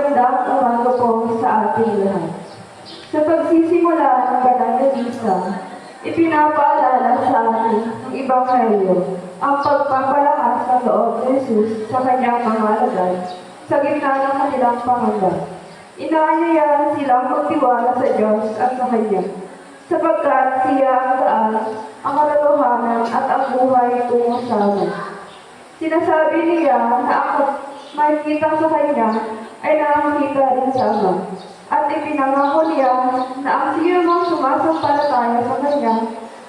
Magandang umaga po sa ating lahat. Sa pagsisimula ng banal na misa, ipinapaalala sa atin ng Ebanghelyo ang pagpapalakas ng loob ni Jesus sa kanyang mga alagad sa gitna ng kanilang panganib. Inaanyayahan silang magtiwala sa Diyos at sa Kanya, sapagkat siya ang daan, ang katotohanan at ang buhay tungo sa amin. Sinasabi niya na ang makikita sa Kanya ay nakakita rin sa Ama. At ipinangako niya na ang sino mang sumasampalataya sa Kanya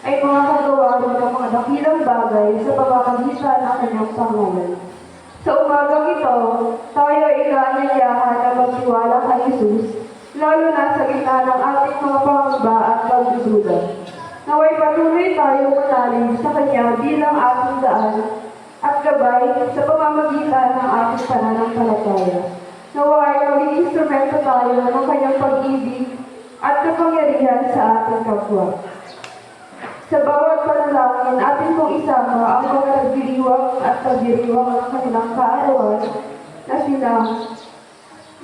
ay makakagawa rin ng mga dakilang bagay sa pamamagitan ng Kanyang pangalan. Sa umagang ito, tayo ay inaanyayahan na magtiwala kay Jesus, lalo na sa gitna ng ating mga pangamba at pagdududa. Naway patuloy tayo manalig sa Kanya bilang ating daan at gabay sa pamamagitan ng ating pananampalataya. Nawa ay maging instrumento tayo ng Kanyang pag-ibig at kapangyarihan sa ating kapwa. Sa bawat panalangin, atin pong isama ang mga nagdiriwang at nagdiriwang ng kanilang kaarawan na sina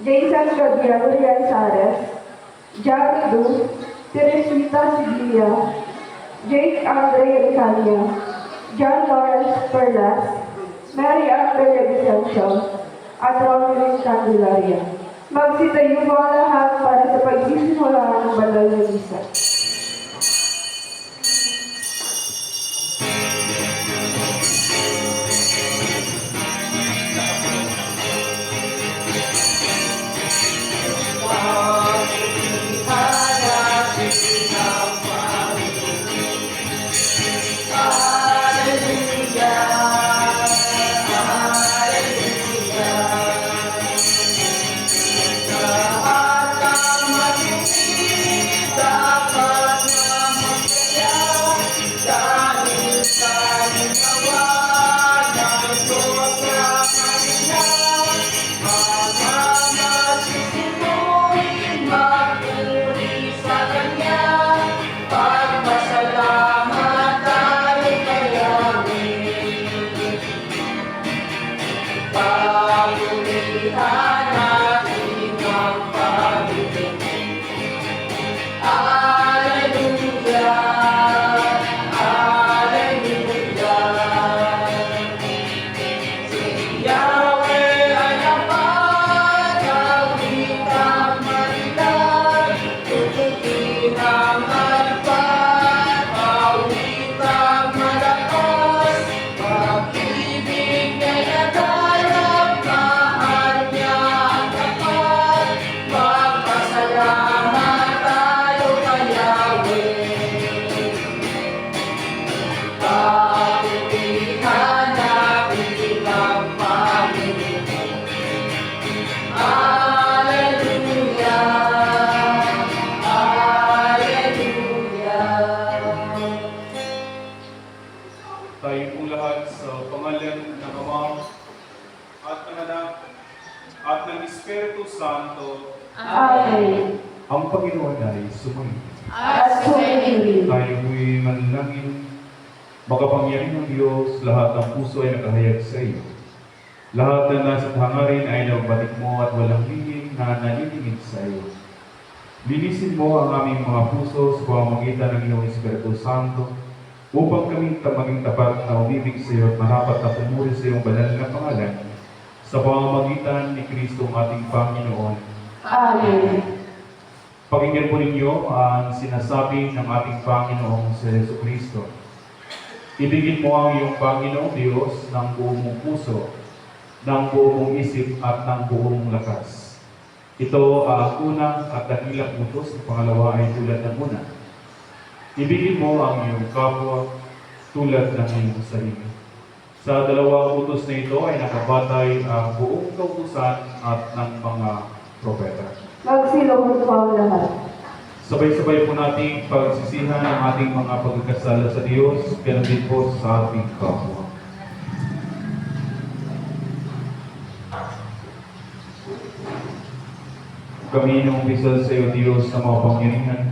Jason Gabriel Rianzares, Johnny Du, Teresita Sibilia, Jake Andre Ricalia, John Lawrence Perlas, Mary Andrea Vicencio, at Romelyn Candelaria. Magsitayo po ang lahat para sa pagsisimula ng banal na misa. Santo. Amen. Ang Panginoon ay sumayin. At sumayin. Tayo'y manalangin. Makapangyarihan ng Diyos, lahat ng puso ay nakahayag sa iyo. Lahat ng nasa hangarin ay nagbalik mo at walang lihim na naniningid sa iyo. Linisin mo ang aming mga puso sa pamamagitan ng iyong Espiritu Santo upang kami maging tapat na umibig sa iyo at marapat na pumuri sa iyong banal na pangalan sa pamamagitan ni Kristo ating Panginoon. Amen. Pakinggan po ninyo ang sinasabi ng ating Panginoong si Jesucristo. Ibigin mo ang iyong Panginoong Diyos ng buong mong puso, ng buong mong isip at ng buong mong lakas. Ito ang unang at dakilang utos, ang pangalawa ay tulad ng una. Ibigin mo ang iyong kapwa tulad ng iyong sarili. Sa dalawang utos na ito ay nakabatay ang buong kautusan at ng mga propeta. Magsilong po ang lahat. Sabay-sabay po nating pagsisihan ang ating mga pagkakasala sa Diyos, pero din po sa ating kapwa. Kami inuumpisa sa iyo, Diyos, na mga pangyarihan.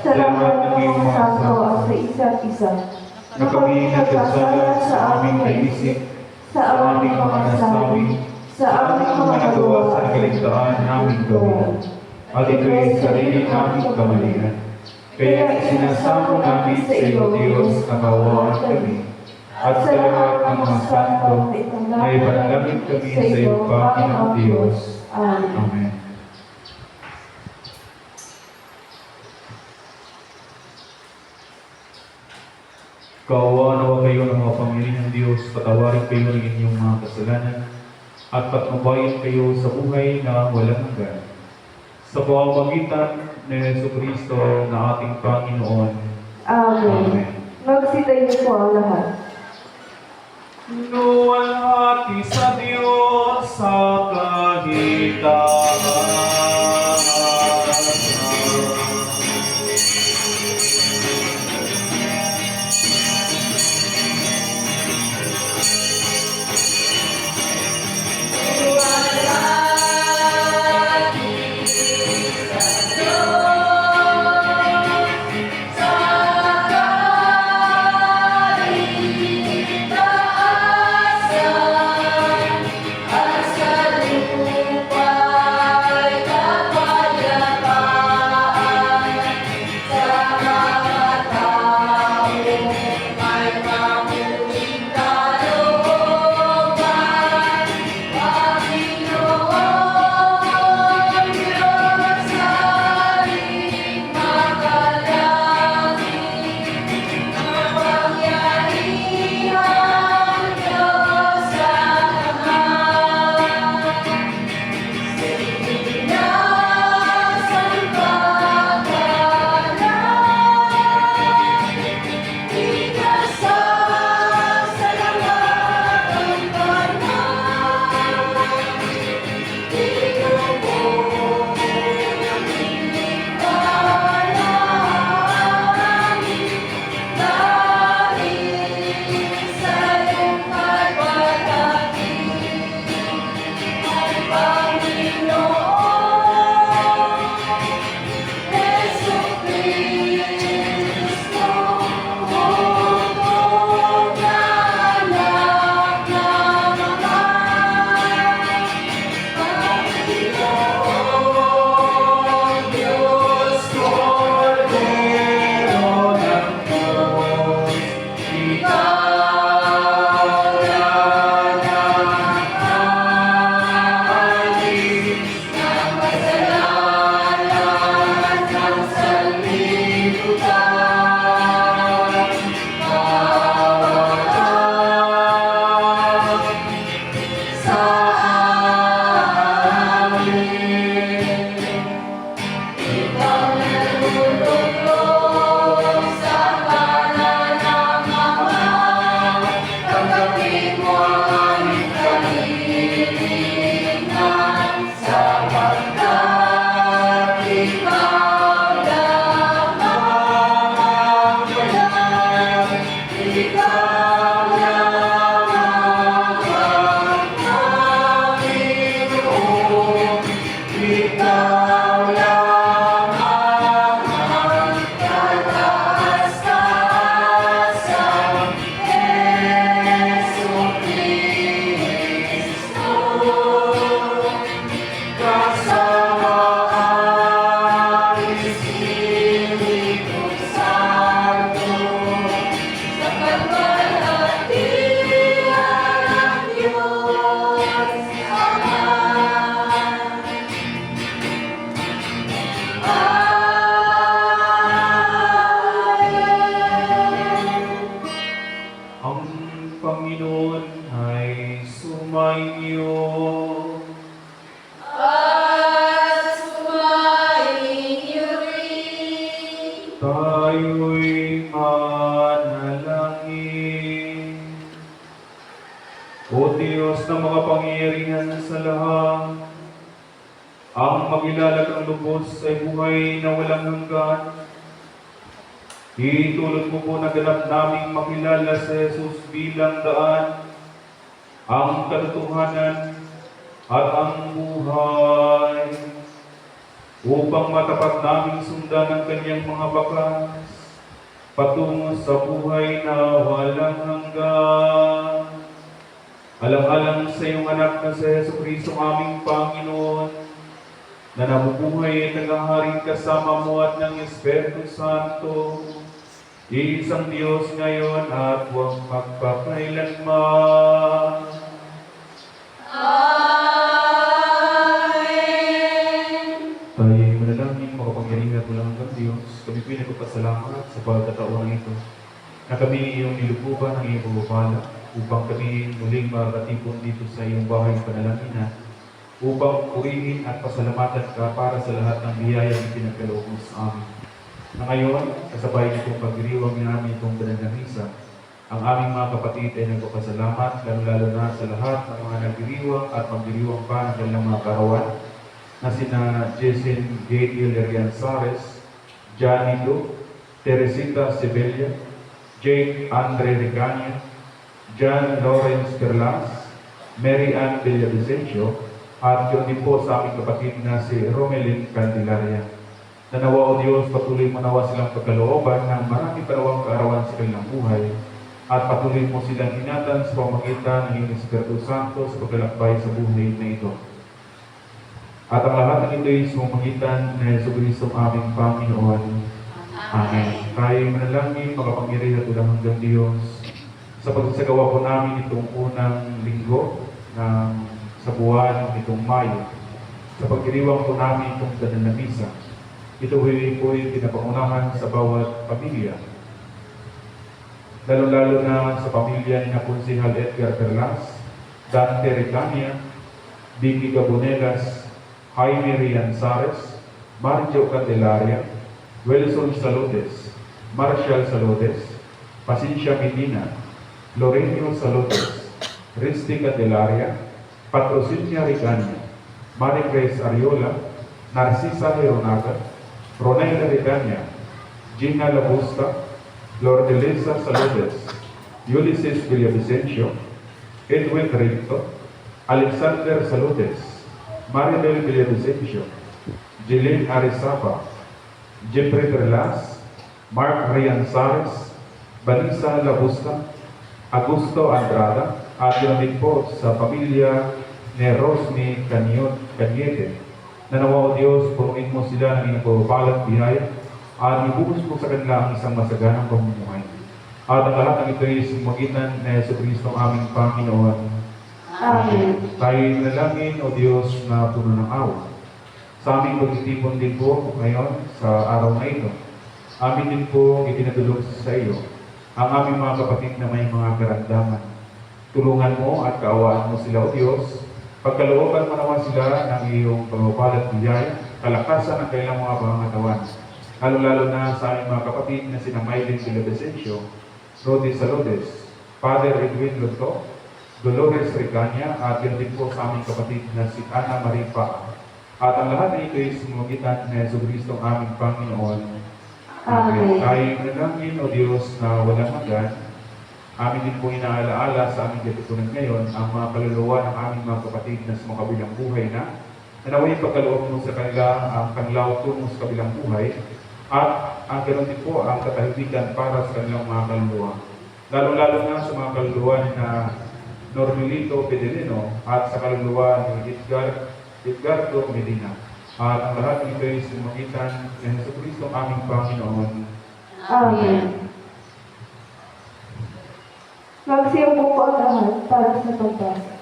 Salamat ng iyong santo at sa isa't isa. Na kami nagkasala sa aming naisip, sa aming mga nasabi, sa aming mga nagawa sa nakaligtaan daan namin gawin, at ito'y sarili naming kamalian. Kaya isinasamo namin sa iyo, Diyos, na kawaan kami, at sa lahat ng mga santo na ipanalangin kami sa iyo, Panginoong Diyos. Amen. Kaawaan nawa kayo ng mga Panginoon ng Diyos, patawarin kayo ng inyong mga kasalanan, at patnubayan kayo sa buhay na walang hanggan. Sa pamamagitan ni Jesucristo na ating Panginoon. Amen. Magsitayo po ang lahat. Luwalhati sa Diyos sa kahitaan. Tayo'y manalangin. O Diyos na makapangyarihan sa lahat, ang magilalag ang lubos ay buhay na walang hanggan. Itulot mo po na ganap naming makilala sa Jesus bilang daan, ang katotohanan at ang buhay, upang matapat naming sundan ang kanyang mga bakas patungo sa buhay na walang hanggan. Alang-alang sa iyong anak na si Jesucristo aming Panginoon, na nabubuhay at naghaharing kasama mo at ng Espiritu Santo, isang Diyos ngayon at huwag magpakailanman. Tayo'y manalangin, makapangyarihan at walang hanggang Diyos. Kami po'y nagpapasalamat sa pagkataon ito na kami iyong nilupuban ng iyong pagpapala upang kami muling makatipon dito sa iyong bahay ng panalangin upang purihin at pasalamatan ka para sa lahat ng biyaya na pinagkaloob mo sa amin. Na ngayon, kasabay nitong pagdiriwang namin itong banal na misa, ang aming mga kapatid ay nagpapasalamat, lalo na sa lahat ng mga nagdiriwang at magdiriwang pa ng kanilang mga karawan, na sina Jason Gabriel Rianzares, Johnny Do, Teresita Sibelia, Jake Andre Regania, John Lawrence Perlas, Mary Ann Villavicencio, at yun din po sa aming kapatid na si Romelyn Candelaria. Nanawa o Diyos, patuloy mo nawa silang pagkalooban ng maraming karawang kaarawan sa kanilang buhay at patuloy mo silang inatan sa pamagitan ng iyong Espiritu Santo sa paglalakbay sa buhay na ito. At ang lahat ng ito ay sa pamagitan ng Jesucristo aming Panginoon. Amen. Tayo manalangin, makapangyarihan at walang hanggang Diyos, sa pagsasagawa po namin itong unang linggo sa buwan nitong Mayo, sa pagdiriwang po namin itong banal na misa. Ito po'y pinapangunahan sa bawat pamilya, lalo-lalo na sa pamilya ni Konsehal Edgar Perlas, Dante Recania, Vicky Gabonelas, Jaime Rianzares, Marjo Candelaria, Wilson Salotes, Marshall Salotes, Pacincia Medina, Lorenzo Salotes, Risty Candelaria, Patrocinia Regania, Maricres Ariola, Narcisa Leonaga, Ronela Regania, Gina Labusta, Lourdelisa Salotes, Ulysses Villavicencio, Edwin Rito, Alexander Salotes, Maribel Villavicencio, Jeline Arizapa, Jeffrey Perlas, Mark Rianzares, Vanessa Labusta, Augusto Andrada, at yun din po sa pamilya ni Rosny Cañete. Nanawa o Diyos, punuin mo sila ng iyong pagbabalat biyaya at ibuhos mo sa kanila ang isang masaganang pamumuhay. At ang lahat ng ito ay sumagitan ni Jesucristo ang aming Panginoon. Amen. Tayo nalangin o Diyos na puno ng awa. Sa aming pagtitipon din po ngayon sa araw na ito, amin din po itinadulog sa iyo ang aming mga kapatid na may mga karamdaman. Tulungan mo at kaawaan mo sila o Diyos. Pagkalooban mo naman sila ng iyong pagpapalat biyaya, kalakasan ng kailang mga pangangatawan. Lalo-lalo na sa aming mga kapatid na sina Maylin Villavicencio, Rodi Salodes, Father Edwin Luto, Dolores Regania, at yun din po sa aming kapatid na si Ana Maripa. At ang lahat na ito ay sumugitan ni Jesucristo ang aming Panginoon. Amen. Tayo manalangin o Diyos na walang hanggan. Amin din po inaalaala sa aming katutunan ngayon ang mga kaluluwa ng aming mga kapatid na sa mga kabilang buhay na naway pagkaloob mo sa kanila ang kanilaw tungo sa kabilang buhay at ang ganoon din po ang katahimikan para sa kanilang mga kaluluwa. Lalo-lalo na sa mga kaluluwa ni na Normelito Pedelino at sa kaluluwa ni Edgardo Medina. At ang lahat ng ito ay sumagitan ng Jesucristo aming Panginoon. Amen. Magsiupo po ang lahat para sa pagbasa.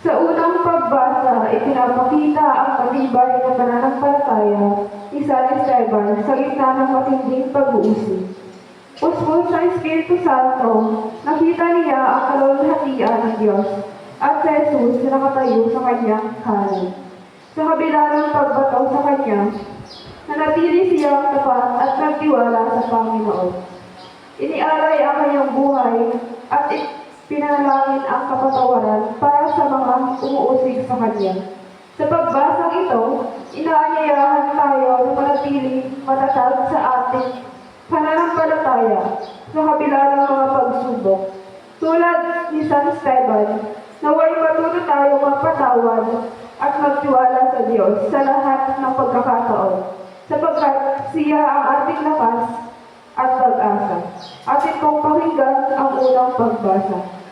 Sa unang pagbasa, ipinapakita ang matibay na pananampalataya ni San Esteban sa gitna ng matinding pag-uusig. Usbol sa Espiritu Santo, nakita niya ang kalulhatian ng Diyos at si Jesus na nakatayo sa kanyang kanan. Sa kabila ng pagbato sa kanya, nanatili siyang tapat at nagtiwala sa Panginoon. Iniaray ang kanyang buhay at pinanalangin ang kapatawaran para sa mga umuusig sa kanya. Sa pagbasang ito, inaanyayahan tayo na manatiling matatag sa ating pananampalataya sa kabila ng mga pagsubok. Tulad ni San Esteban, naway matuto tayo mapatawad at magtiwala sa Diyos sa lahat ng pagkakataon, sapagkat siya ang ating lakas at Atin pong pakinggan ang unang pagbasa.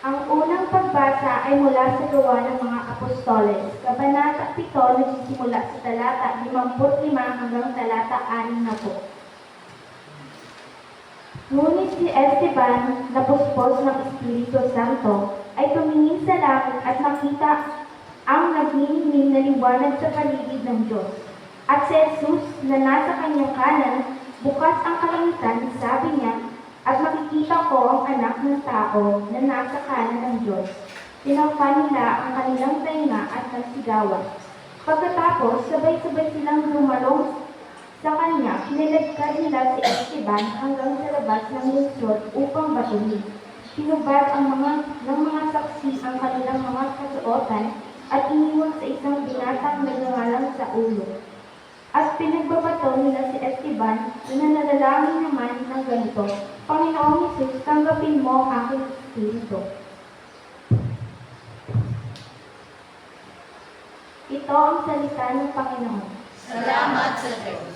Ang unang pagbasa ay mula sa Gawa ng mga Apostoles, Kabanata 7, nagsisimula sa talata 55 hanggang talata 60. Ngunit si Esteban, na puspos ng Espiritu Santo, ay tumingin sa langit at nakita ang nagniningning na liwanag sa paligid ng Diyos. At si Jesus, na nasa kanyang kanan, bukas ang kalangitan, sabi niya, at makikita ko ang anak ng tao na nasa kanan ng Diyos. Tinangkan nila ang kanilang tainga at nagsigawan. Pagkatapos, sabay-sabay silang lumalong sa kanya, kinilagkad nila si Esteban hanggang sa labas ng lungsod upang batuhin. Pinubad ng mga saksi ang kanilang mga kasuotan at iniwan sa isang binatang nagngangalang sa ulo. At pinagbabato nila si Esteban, nananalangin naman ng ganito, Panginoong Hesus, tanggapin mo ang aking espiritu. Ito ang salita ng Panginoon. Salamat sa Diyos.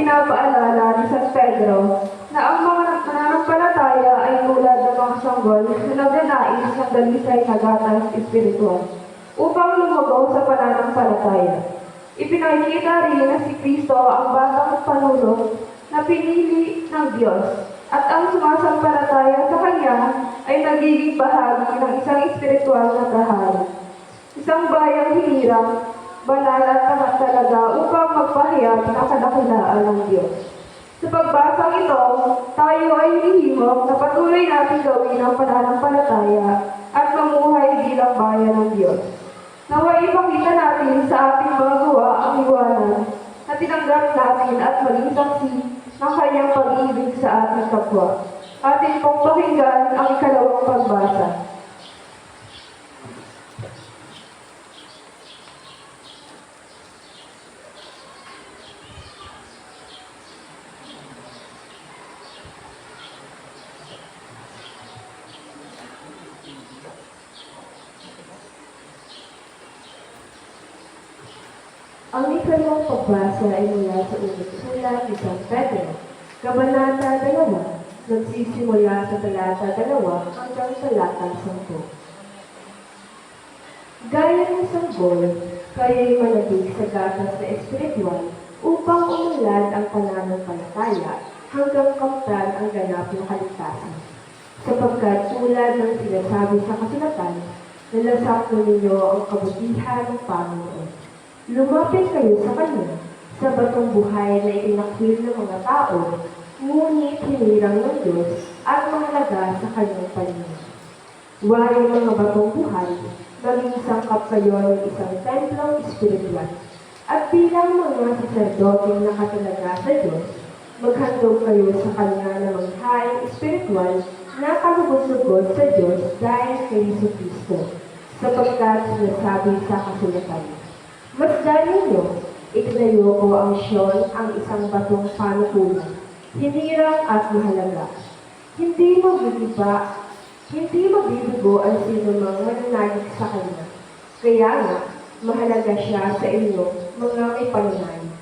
ipinapaalala ni San Pedro na ang mga mananampalataya ay tulad ng mga sanggol na nagnanais ng dalisay na gatas espiritual. upang lumago sa pananampalataya. Ipinakikita rin na si Kristo ang batang panulong na pinili ng Diyos at ang sumasampalataya sa Kanya ay nagiging bahagi ng isang espiritual na tahanan. Isang bayang hinirang, banal at tapat talaga upang magpahayag ng kadakilaan ng Diyos. Sa pagbasang ito, tayo ay hinihimok na patuloy natin gawin ang pananampalataya at mamuhay bilang bayan ng Diyos. Naway ipakita natin sa ating mga gawa ang liwanag na tinanggap natin at maging saksi ng kanyang pag-ibig sa ating kapwa. Atin pong pakinggan ang ikalawang pagbasa. Ang ikalawang pagbasa ay mula sa unang sulat ni San Pedro, Kabanata 2, nagsisimula sa talata 2 hanggang talata 10. Gaya ng sanggol, kayo'y managig sa gatas na espiritual upang umunlad ang pananampalataya hanggang kamtan ang ganap na kaligtasan. Sapagkat tulad ng sinasabi sa kasulatan, nalasak mo ninyo ang kabutihan ng Panginoon. Lumapit kayo sa Kanya, sa batong buhay na itinakwil ng mga tao, ngunit hinirang ng Diyos at mahalaga sa Kanyang paningin. Waring mga batong buhay, maging sangkap kayo ng isang templong espiritual, at bilang mga saserdoteng nakatalaga sa Diyos, maghandog kayo sa Kanya na manghaing espiritual na kalugod-lugod sa Diyos dahil kay Jesucristo, sapagkat sinasabi sa kasulatan. Masdan ninyo, itinayo ko ang Siyon ang isang batong panukulan, hinirang at mahalaga. Hindi mabibigo ang sinumang mananagig sa Kanya. Kaya nga, mahalaga siya sa inyo, mga may pananagig.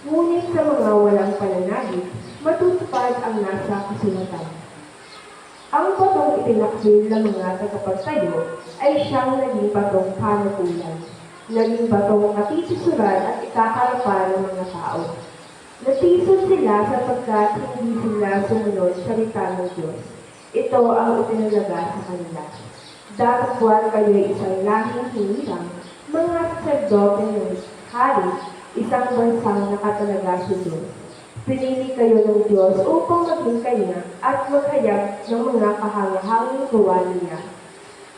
Ngunit sa mga walang pananagig, matutupad ang nasa kasulatan. Ang batong itinakwil ng mga tagapagtayo ay siyang naging batong panukulan. Naging batong natisusuran at ikakarapan ng mga tao. Natisod sila sapagkat hindi sila sumunod sa salita ng Diyos. Ito ang itinalaga sa kanila. Datapwat kayo'y isang lahing hinirang, mga saserdote ng hari, isang bansang nakatalaga sa Diyos. Pinili kayo ng Diyos upang maging Kanya at maghayag ng mga kahangahanging gawa niya.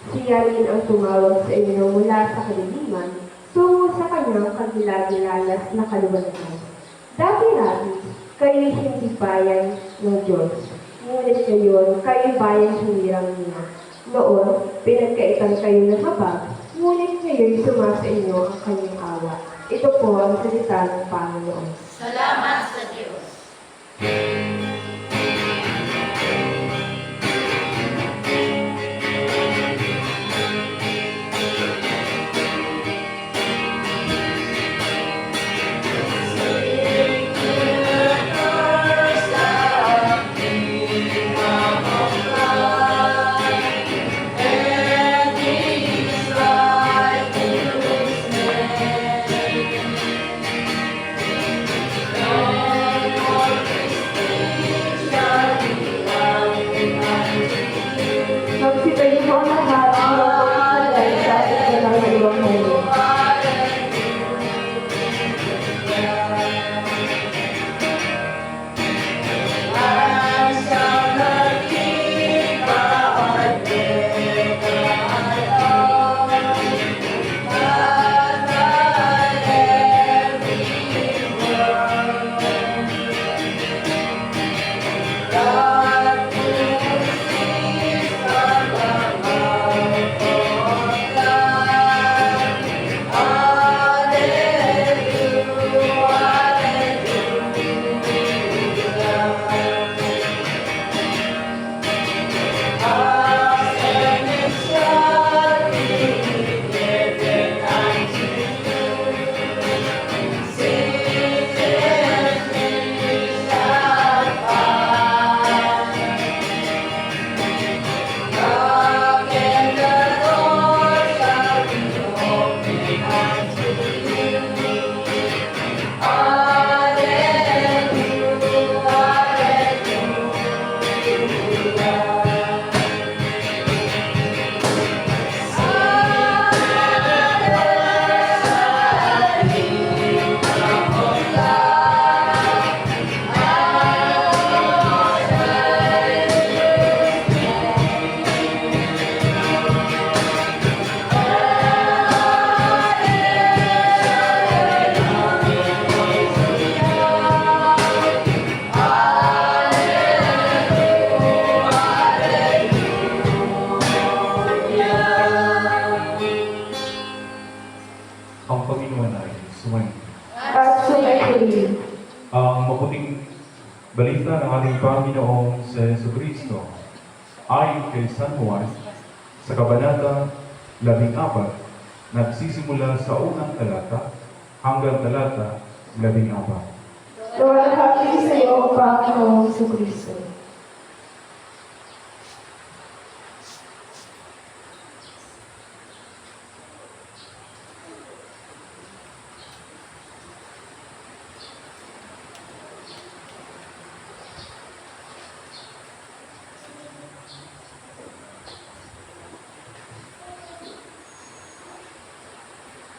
Siya rin ang tumawag sa inyo mula sa kadiliman tungo sa Kanyang kagilagilalas na kaluwalhatian. Dati-dati, kayo'y hindi bayan ng Diyos. Ngunit ngayon, kayo'y bayan hinirang niya. Noon, pinagkaitan kayo ng habag, ngunit ngayon sumasa inyo ang Kanyang awa. Ito po ang salita ng Panginoon. Salamat sa Diyos. Thank Panginoon ay sumayin. At sumayin. Ang mabuting balita ng ating Panginoong sa Jesucristo ayon kay San Juan sa Kabanata 14, nagsisimula sa unang talata hanggang talata 14. Luwalhati sa iyo, Panginoong Jesucristo.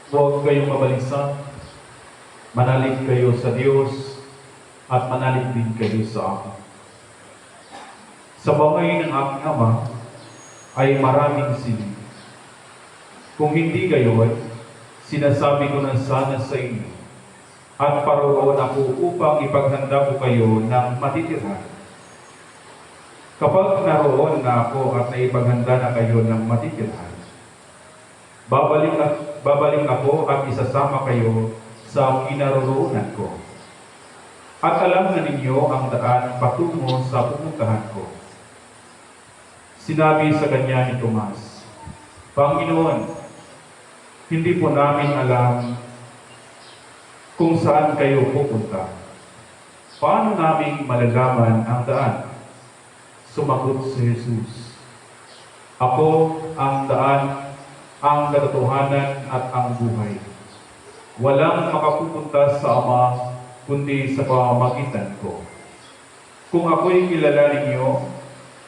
Huwag kayong mabalisa, manalig kayo sa Diyos at manalig din kayo sa akin. Sa bangay ng aking Ama ay maraming silid. Kung hindi gayon, sinasabi ko na sana sa inyo, at paroon ako upang ipaghanda ko kayo ng matitirhan. Kapag naroon na ako at naipaghanda na kayo ng matitirhan, babalik ako at isasama kayo sa kinaroroonan ko. At alam na ninyo ang daan patungo sa pupuntahan ko. Sinabi sa kanya ni Tomas, Panginoon, hindi po namin alam kung saan kayo pupunta. Paano namin malalaman ang daan? Sumagot si Jesus, Ako ang daan, ang katotohanan at ang buhay. Walang makapupunta sa Ama kundi sa pamamagitan ko. Kung ako'y kilala ninyo,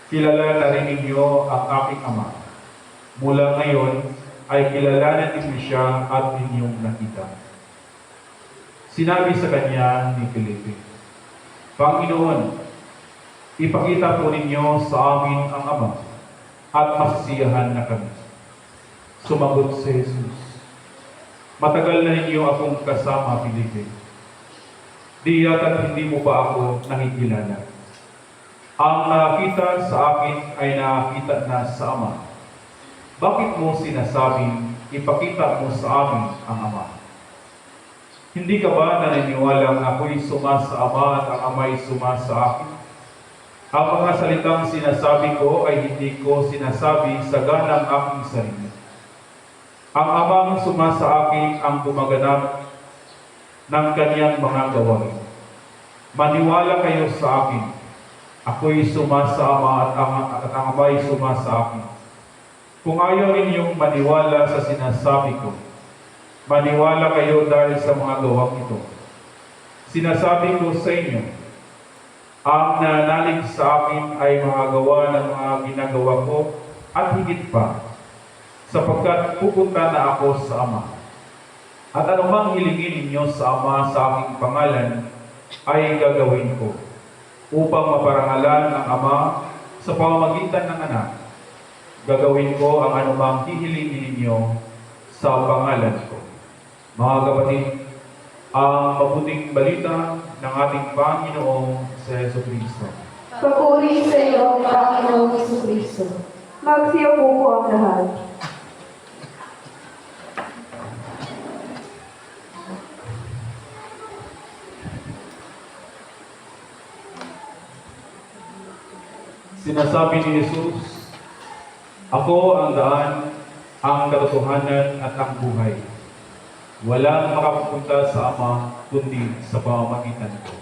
kilala na rin ninyo ang aking Ama. Mula ngayon ay kilalanin ninyo siya at inyong nakita. Sinabi sa kanya ni Felipe, Panginoon, ipakita po ninyo sa amin ang Ama at masisiyahan na kami. Sumagot si Jesus, Matagal na ninyo akong kasama, Felipe. Di yata't hindi mo pa ako nakikilala. Ang nakakita sa akin ay nakakita na sa Ama. Bakit mo sinasabing ipakita mo sa amin ang Ama? Hindi ka ba naniniwalang ako'y suma sa Ama at ang Ama'y suma sa akin? Ang mga salitang sinasabi ko ay hindi ko sinasabi sa ganang aking sarili. Ang Amang suma sa akin ang gumaganap ng kanyang mga gawain. Maniwala kayo sa akin. Ako'y suma sa Ama at ang Ama'y suma sa akin. Kung ayaw ninyong maniwala sa sinasabi ko, maniwala kayo dahil sa mga gawang ito. Sinasabi ko sa inyo, ang nananalig sa akin ay mga gawa ng mga ginagawa ko at higit pa, sapagkat pupunta na ako sa Ama. At anumang hilingin ninyo sa Ama sa aking pangalan ay gagawin ko, upang maparangalan ang Ama sa pamamagitan ng Anak. Gagawin ko ang anumang hihilingin ninyo sa pangalan ko. Mga kapatid, ang mabuting balita ng ating Panginoong sa Jesucristo. Papuri sa iyo, Panginoong Jesucristo. Magsiyuko po ang lahat. Sinasabi ni Jesus, Ako ang daan, ang katotohanan at ang buhay. Walang makapupunta sa Ama kundi sa pamamagitan ko.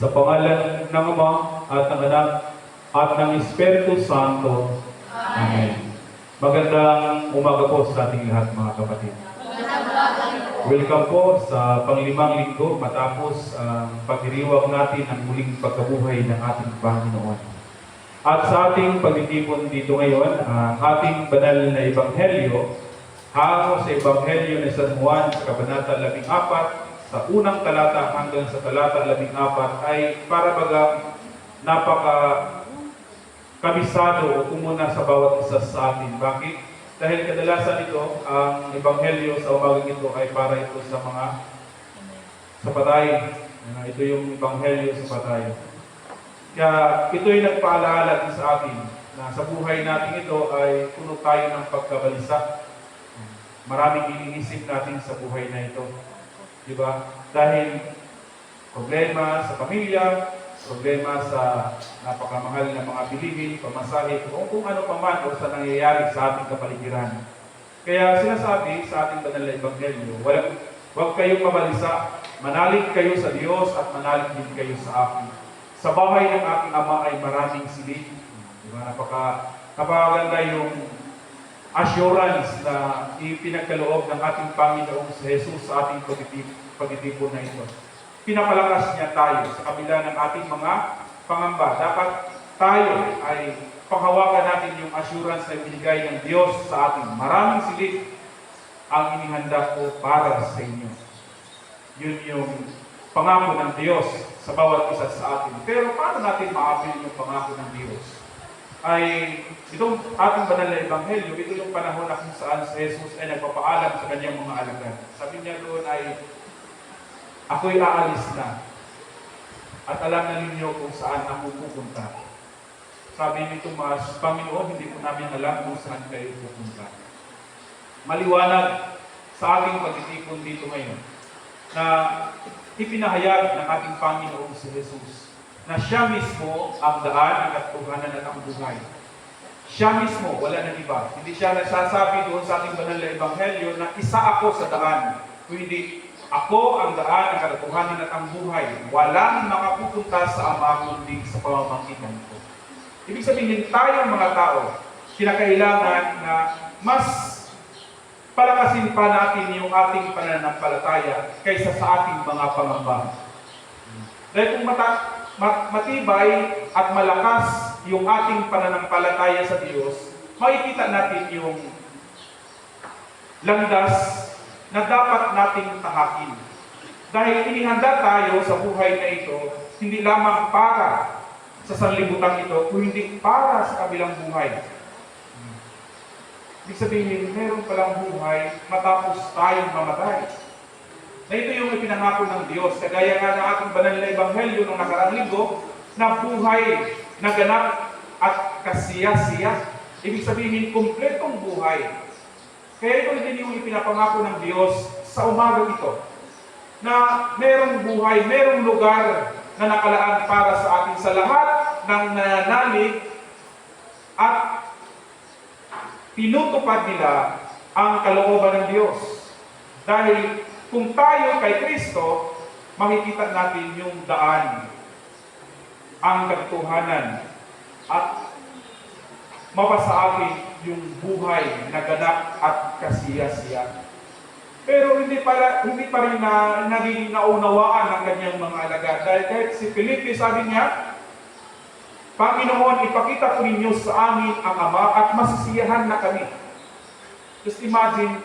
Sa pangalan ng Ama at ng Anak at ng Espiritu Santo. Amen. Magandang umaga po sa ating lahat, mga kapatid. Welcome po sa panglimang linggo matapos ang pagdiriwang natin ang muling pagkabuhay ng ating Panginoon. At sa ating pagtitipon dito ngayon, ang ating banal na Ebanghelyo, hango sa Ebanghelyo ni San Juan sa Kabanata 14, sa unang talata hanggang sa talata 14, ay para bagang napaka-kabisado o kumuna sa bawat isa sa atin. Bakit? Dahil kadalasan ito, ang Ebanghelyo sa umagang ito ay para ito sa mga sa patay. Ito yung Ebanghelyo sa patay. Kaya ito'y nagpaalala din sa atin na sa buhay natin ito ay puno tayo ng pagkabalisa. maraming iniisip natin sa buhay na ito. Di ba? Dahil problema sa pamilya, problema sa napakamahal na mga bilihin, pamasahe, o kung ano pa man o sa nangyayari sa ating kapaligiran. Kaya sinasabi sa ating banal na ebanghelyo, huwag kayong mabalisa, manalig kayo sa Diyos at manalig din kayo sa akin. Sa bahay ng aking Ama ay maraming silid. Diba? Napakaganda yung assurance na ipinagkaloob ng ating Panginoong si Jesus sa ating pagtitipon na ito. Pinapalakas niya tayo sa kabila ng ating mga pangamba. Dapat tayo ay panghawakan natin yung assurance na binigay ng Diyos sa atin. Maraming silid ang inihanda ko para sa inyo. Yun yung pangako ng Diyos sa bawat isa sa atin. Pero paano natin ma-avail yung pangako ng Diyos? Ay itong ating banal na ebanghelyo, ito yung panahon na kung saan si Jesus ay nagpapaalam sa kanyang mga alagad. Sabi niya doon ay, ako'y aalis na at alam na ninyo kung saan ako pupunta. Sabi ni Tomas, Panginoon, hindi ko namin alam kung saan kayo pupunta. Maliwanag sa ating pagtitipon dito ngayon na ipinahayag ng ating Panginoong si Jesus na siya mismo ang daan, ang katotohanan at ang buhay. Siya mismo, wala nang iba. Hindi siya nagsasabi doon sa ating banal na ebanghelyo na isa ako sa daan, kundi ako ang daan, ang katotohanan at ang buhay. Walang makapupunta sa Ama kundi sa pamamagitan ko. Ibig sabihin, tayong mga tao, kinakailangan na mas palakasin pa natin yung ating pananampalataya kaysa sa ating mga pangamba. Dahil kung matibay at malakas yung ating pananampalataya sa Diyos, makikita natin yung landas na dapat nating tahakin. Dahil inihanda tayo sa buhay na ito, hindi lamang para sa sanlibutan ito, kundi para sa kabilang buhay. Ibig sabihin, meron palang buhay matapos tayong mamatay. Na ito yung ipinangako ng Diyos. Kagaya nga ng ating banal na ebanghelyo nung nakaraang linggo, na buhay na ganap at kasiya-siya. Ibig sabihin, kumpletong buhay. Kaya ito din yung ipinapangako ng Diyos sa umaga ito. Na merong buhay, merong lugar na nakalaan para sa atin sa lahat ng nananalig at tinutupad nila ang kalooban ng Diyos. Dahil kung tayo kay Kristo, makikita natin yung daan, ang katotohanan, at mapasa atin yung buhay na ganap at kasiya-siya. Pero hindi pa rin na naging naunawaan ng kanyang mga alagad. Dahil kahit si Felipe sabi niya, Panginoon, ipakita ko ninyo sa amin ang Ama at masisiyahan na kami. Just imagine,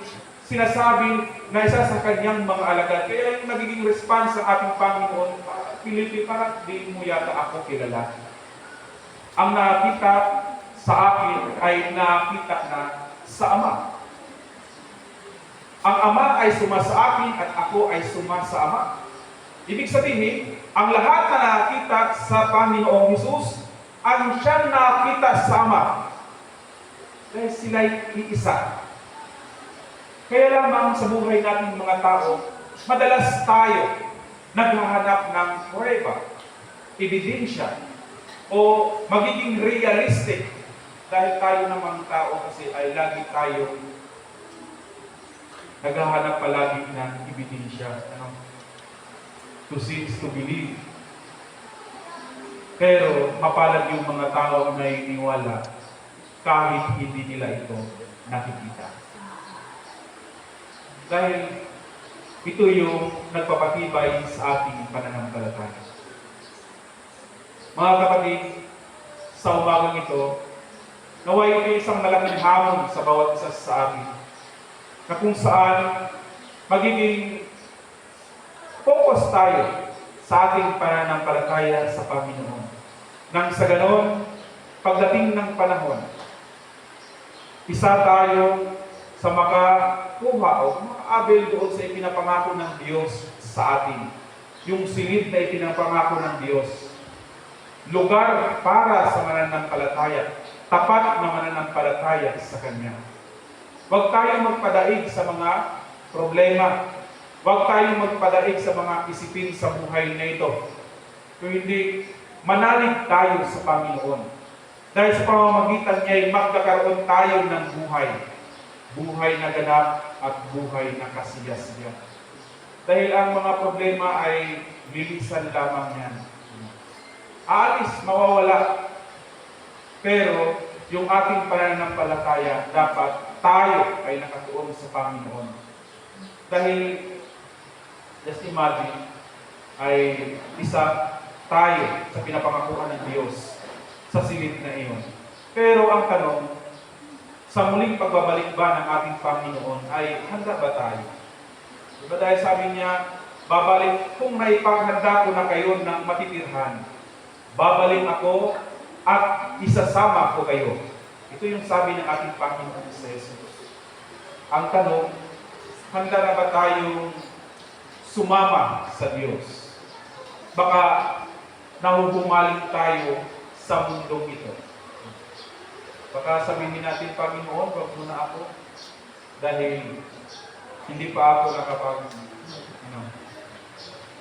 sinasabi na isa sa kanyang mga alagad. Kaya yung nagiging response ng ating Panginoon, Felipe, parang di mo yata ako kilala. Ang nakita sa akin ay nakita na sa Ama. Ang Ama ay suma sa akin at ako ay suma sa Ama. Ibig sabihin, ang lahat na nakita sa Panginoong Hesus, ang siyang nakita sa Ama. Dahil sila'y iisa. Kaya lamang sa buhay nating mga tao, madalas tayo naghahanap ng prueba, ebidensya, o magiging realistic. Dahil tayo namang tao kasi ay lagi tayo naghahanap palagi ng ebidensya. To see is to believe. Pero mapalad yung mga tao na iniwala kahit hindi nila ito nakikita. Dahil ito yung nagpapatibay sa ating pananampalataya. Mga kapatid, sa umagang ito, naway ito isang malaking hamon sa bawat isa sa atin, na kung saan magiging focus tayo sa ating pananampalataya sa Panginoon. Nang sa ganon, pagdating ng panahon, isa tayo sa makakuha o makaabel doon sa ipinapangako ng Diyos sa atin. Yung silid na ipinapangako ng Diyos. Lugar para sa mananampalataya. Tapat na mananampalataya sa Kanya. Huwag tayong magpadaig sa mga problema. Huwag tayong magpadaig sa mga isipin sa buhay na ito. Kung hindi, manalig tayo sa Panginoon. Dahil sa pamamagitan niya ay magkakaroon tayo ng buhay. Buhay na ganap at buhay na kasiyasiya. Dahil ang mga problema ay bilisan lamang yan. Aalis, mawawala. Pero yung ating pananampalataya, dapat tayo ay nakatuon sa Panginoon. Dahil, just imagine, ay isa tayo sa pinapangakuan ng Diyos sa silid na iyon. Pero ang tanong, sa muling pagbabalik ba ng ating Panginoon ay handa ba tayo? Diba dahil sabi niya, babalik kung naipaghanda ko na kayo ng matitirhan. Babalik ako at isasama ko kayo. Ito yung sabi ng ating Panginoon sa Jesus. Ang tanong, handa na ba tayong sumama sa Diyos? Baka nahubumaling tayo sa mundong ito. Baka sabihin natin, Panginoon, wag mo na ako. Dahil hindi pa ako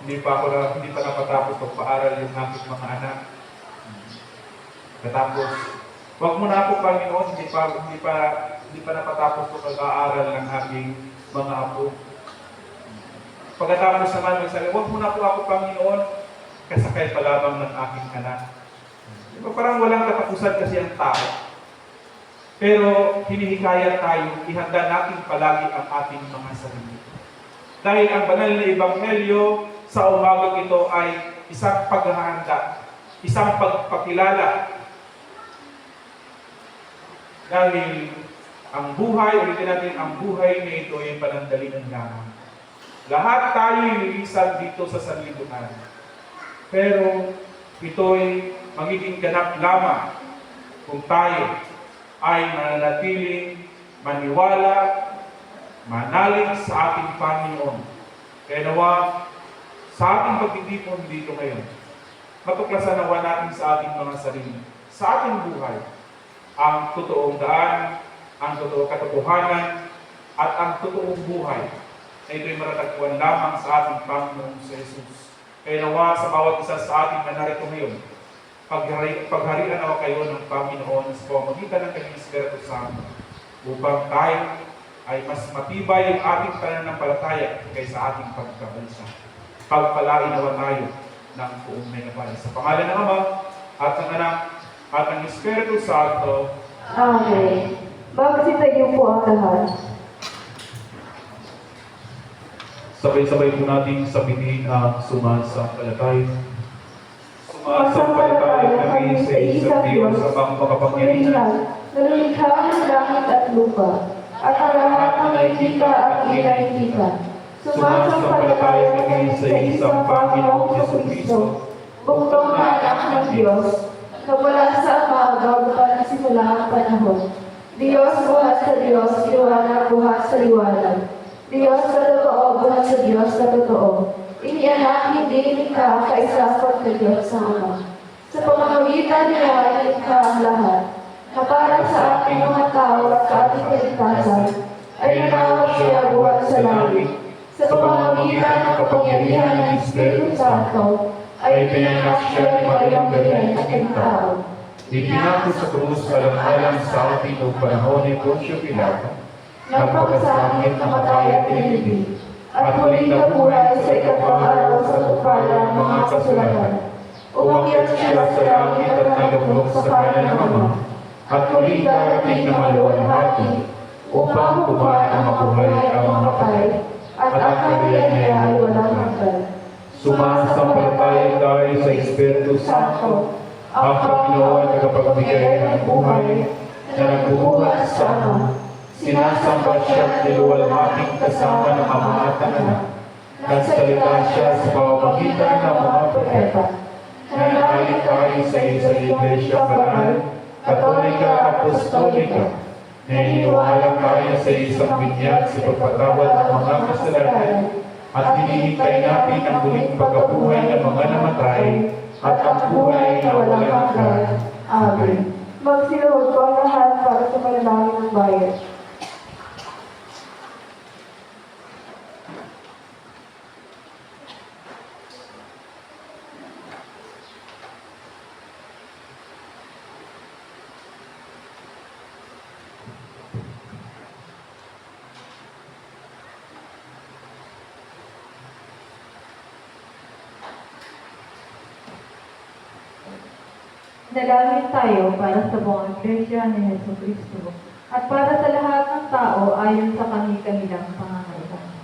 hindi pa napatapos pag-aaral yung aking mga anak. Katapos, wag mo na ako, Panginoon, hindi pa napatapos pag-aaral ng aking mga apo. Pagkatapos naman magsabi, wag mo na ako, Panginoon, kasakay pa lamang ng aking anak. Diba, parang walang katapusan kasi ang tao. Pero hinihikayat tayo, ihanda natin palagi ang ating mga sarili. Dahil ang banal na Ebanghelyo sa umagang ito ay isang paghahanda, isang pagpakilala. Dahil ang buhay, ulitin natin, ang buhay na ito ay panandalingan lamang. Lahat tayo ililisan dito sa sanlibutan. Pero ito'y magiging ganap lamang kung tayo ay mananatiling maniwala, manalig sa ating Panginoon. Kaya nawa, sa ating pagtitipon dito ngayon, matuklasan nawa natin sa ating mga sarili, sa ating buhay, ang totoong daan, ang totoong katotohanan, at ang totoong buhay na ito'y matatagpuan lamang sa ating Panginoon sa Jesus. Kaya nawa sa bawat isa sa ating na narito ngayon, pagharian ako kayo ng Panginoon sa pamamagitan ng kanyang Espiritu Santo upang tayo ay mas matibay ang ating pananampalataya kaysa ating pagkabalisa. Pagpalain nawa tayo ng buong may kapal. Sa pangalan ng Ama at ng Anak at ng Espiritu Santo. Amen. Magsitayo po ang lahat. Sabay-sabay po natin sabihin ang sumasampalataya. Sumasampalataya kami sa isang Diyos sa pangmakapangyarihan, Nalulikha ng langit at lupa, at ang lahat ng nakikita at inakikita. Sumasampalataya kami sa isang Panginoong Jesucristo, buktong na anak ng Diyos, na wala sa Ama bago pa nagsimula ang panahon. Diyos buhat sa Diyos, liwanag buhat sa liwanag. Diyos na totoo, buhat sa Diyos na totoo. Inianak, hindi likha, kaisa sa Diyos sa Ama. Sa pamamagitan niya ay likha ang lahat, na para sa ating mga tao at sa ating kaligtasan, ay nanawag siya buhat sa langit. Sa pamamagitan ng kapangyarihan ng Espiritu Santo, ay pinanak siya ni Mariang Belen at ng tao. ipinako sa krus alang-alang sa ating noong panahon ni Poncio Pilato, Nagpakasangit na matay at tinibig, at muling nabuhay sa ikatlong araw sa tupalan ng mga kasulatan. Umakyat siya sa langit at nalubog sa kanan ng Ama, at muling darating na maluwalhati upang kumain ang mabuhay ang mga patay, at ang kaharian niya ay walang hanggan. sumasampalataya tayo sa Espiritu Santo, ang Panginoon na nagapagbigay ng buhay na nagbubuhat sa Ama. Sinasamba siya at niluwalhating kasama ng Ama at ng Anak. Nagsalita siya sa pamamagitan ng mga propeta. Nananalig tayo sa isang Iglesia Banal, Katolika, Apostolika. Naniniwala tayo sa isang binyag sa pagpatawad ng mga kasalanan at hinihintay natin ang muling pagkabuhay ng mga namatay at ang buhay na walang hanggan. Amen. Magsiluhod po ang lahat para sa panalangin ng bayan. Dalangin tayo para sa buong Iglesia ni Hesus Kristo at para sa lahat ng tao ayon sa kanilang pangangailangan.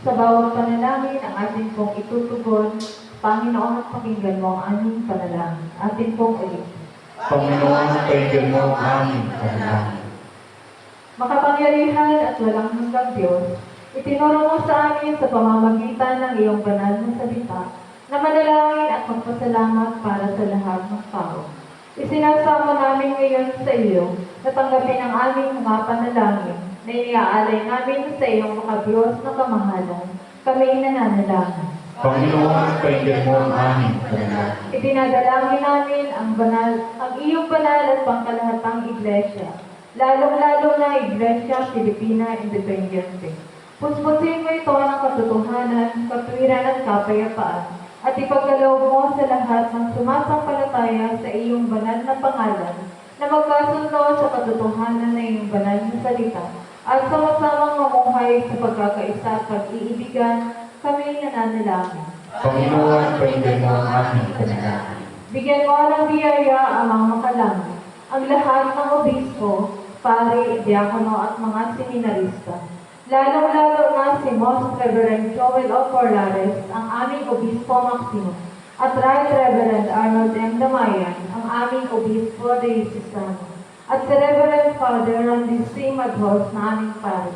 Sa bawat panalangin ang ating pong itutugon, Panginoon, pakinggan mo ang aming panalangin. Ating pong ulitin. Panginoon, pakinggan mo ang aming panalangin. Makapangyarihan at walang hanggang Diyos, itinuro mo sa amin sa pamamagitan ng iyong banal na salita na manalangin at magpasalamat para sa lahat ng tao. Isinasama namin ngayon sa iyo na tanggapin ang aming mga panalangin na iniaalay namin sa iyong makadiyos na kamahalan. Kami nananalangin. Panginoon, pakinggan mo ang aming panalangin. Idinadalangin namin ang iyong banal at pangkalahatang iglesia, lalong-lalo na Iglesia Filipina Independiente. Puspusin mo ito ng katotohanan, katwiran at kapayapaan, at ipagkaloob mo sa lahat ng sumasampalataya sa iyong banal na pangalan na magkasundo sa katotohanan na iyong banal na salita at sama-samang mamuhay sa pagkakaisa at pag-iibigan. Kami nananalangin. Panginoon, pakinggan mo ang aming panalangin. Bigyan mo ng biyaya ang mga makalangit, ang lahat ng obispo, pare, diakono at mga seminarista. Lalong-lalo na si Most Reverend Joel O. Corlares, ang aming Obispo Maximo, at Right Reverend Arnold M. Damayan, ang aming Obispo Diocesano, at si Reverend Father Randy C. Madhos na aming pare.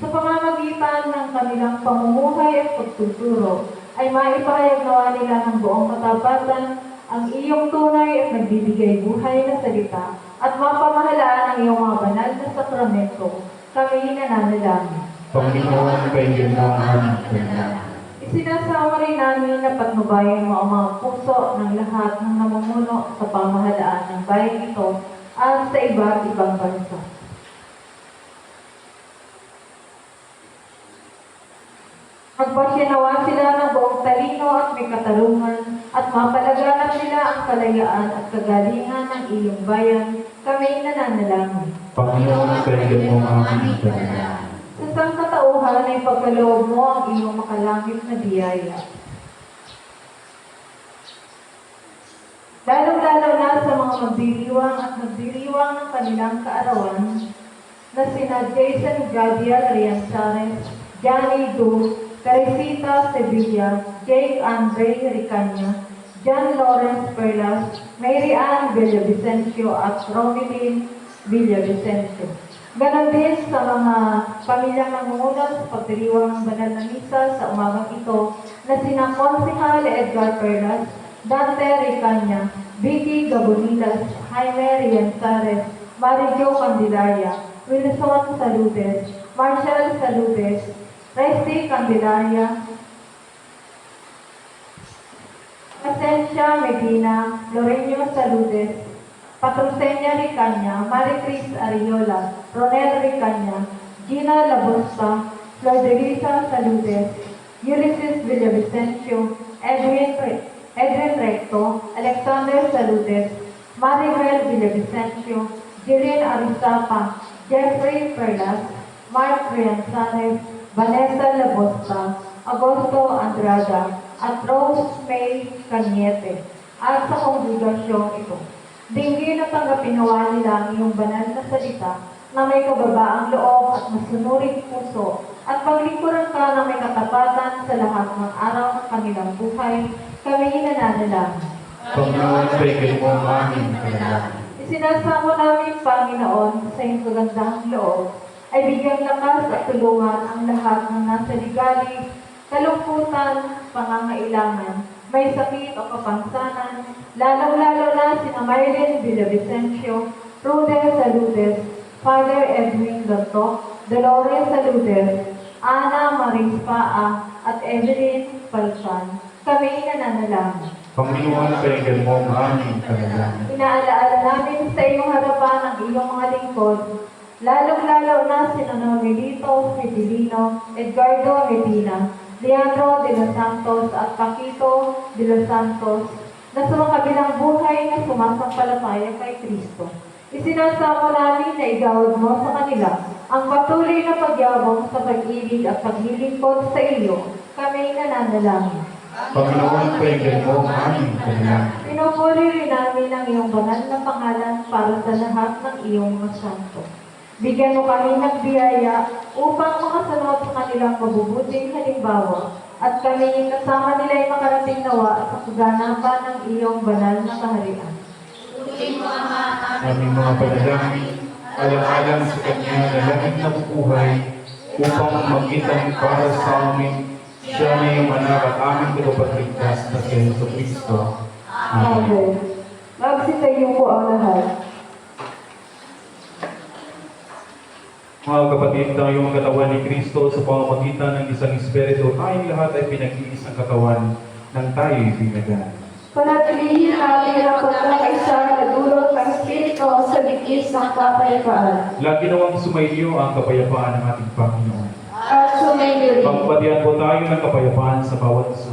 Sa pamamagitan ng kanilang pamumuhay at pagtuturo, ay maipahayag nawa nila ng buong katapatan ang iyong tunay at nagbibigay buhay na salita at mapamahalaan ang iyong mga banal na sakramento. Kami nananalangin. Panginoon, pakinggan mo ang aming panalangin. Isinasama rin namin na patnubayan mo ang mga puso ng lahat ng namumuno sa pamahalaan ng bayan ito at sa iba't ibang bansa. Magpasyanawa sila ng buong talino at may katarungan at mapalaganap nila ang kalayaan at kagalingan ng iyong bayan. Kami nananalangin. Panginoon, pakinggan mo ang aming panalangin. Sa sangkatauhan ay pagkaloob mo ang iyong makalangit na biyaya. Lalong-lalo na sa mga magdiriwang at magdiriwang ng kanilang kaarawan na sina Jason Gadiel Rianzares, Johnny Du, Teresita Sevilla, Jake Andre Ricanya, John Lawrence Perlas, Mary Ann Villavicencio at Romilyn Villavicencio. Ganon din sa mga pamilyang nangunguna sa pagdiriwang ng banal na misa sa umagang ito na sina Konsehal Edgar Perlas, Dante Ricanya, Vicky Gabonilas, Jaime Rianzares, Marijo Candelaria, Wilson Saludes, Marshall Saludes, Resty Candelaria, Asencia Medina, Lorenzo Saludes, Patrocenia Ricanya, Maricris Ariola, Ronel Ricanya, Gina Labosta, Flordelisa Saludes, Ulysses Villavicencio, Edwin Recto, Alexander Saludes, Maribel Villavicencio, Jillian Aristapa, Jeffrey Perlas, Mark Rianzares, Vanessa Labosta, Agosto Andrada, at Rose May Cañete, at sa kongregasyong ito. Dinggin at tanggapin nawa nila ang iyong banal na salita na may kababaang loob at masunuring puso at paglingkuran ka na may katapatan sa lahat ng araw ng kanilang buhay. Kami nananalangin. Panginoon, pakinggan mo ang aming panalangin. Isinasamo namin, Panginoon, sa iyong kagandahang loob ay bigyang lakas at tulungan ang lahat ng nasa ligali, kalungkutan, pangangailangan, may sakit o kapansanan, lalong-lalo na sina Maylin Villavicencio, Rude Saludes, Father Edwin Lanto, Dolores Saludes, Ana Marispaa, at Evelyn Palsan. Kami nananalangin. Panginoon, pakinggan mo ang aming panalangin. Inaalaala namin sa iyong harapan ang iyong mga lingkod, Lalong-lalo na sina Novelito, Fidelino, Edgardo Medina, Leandro de los Santos at Paquito de los Santos na sa mga kabilang buhay na sumasampalataya kay Kristo. Isinasamo namin na igawad mo sa kanila ang patuloy na pagyabong sa pag-ibig at paglilingkod sa iyo. Kami nananalangin. Panginoon, paigyan mo ang aming panalangin. Pinupuri rin namin ang iyong banal na pangalan para sa lahat ng iyong mga santo. Bigyan mo kami ng biyaya upang makasunod sa kanilang mabubuting halimbawa at kami kasama nila ay makarating nawa sa kaganapan ng iyong banal na kaharian. Tuloy mo, Ama, Aming mga panalangin, alang-alang sa Kanya na langit na buhay, upang magitan para sa amin, siya na yung anak at aming tagapagligtas na si Yesu Cristo. Amen. Amen. Magsitayo po ang lahat. Mga kapatid, tayo ang katawan ni Kristo sa pamamagitan ng isang Espiritu, tayong lahat ay pinag-iisang katawan ng tayo'y binagan. Panatilihin natin ang pagkakaisa na dulot ng Espiritu sa bigkis ng kapayapaan. Lagi nawang sumainyo ang kapayapaan ng ating Panginoon. At sumainyo rin. Magpatian po tayo ng kapayapaan sa bawat isa.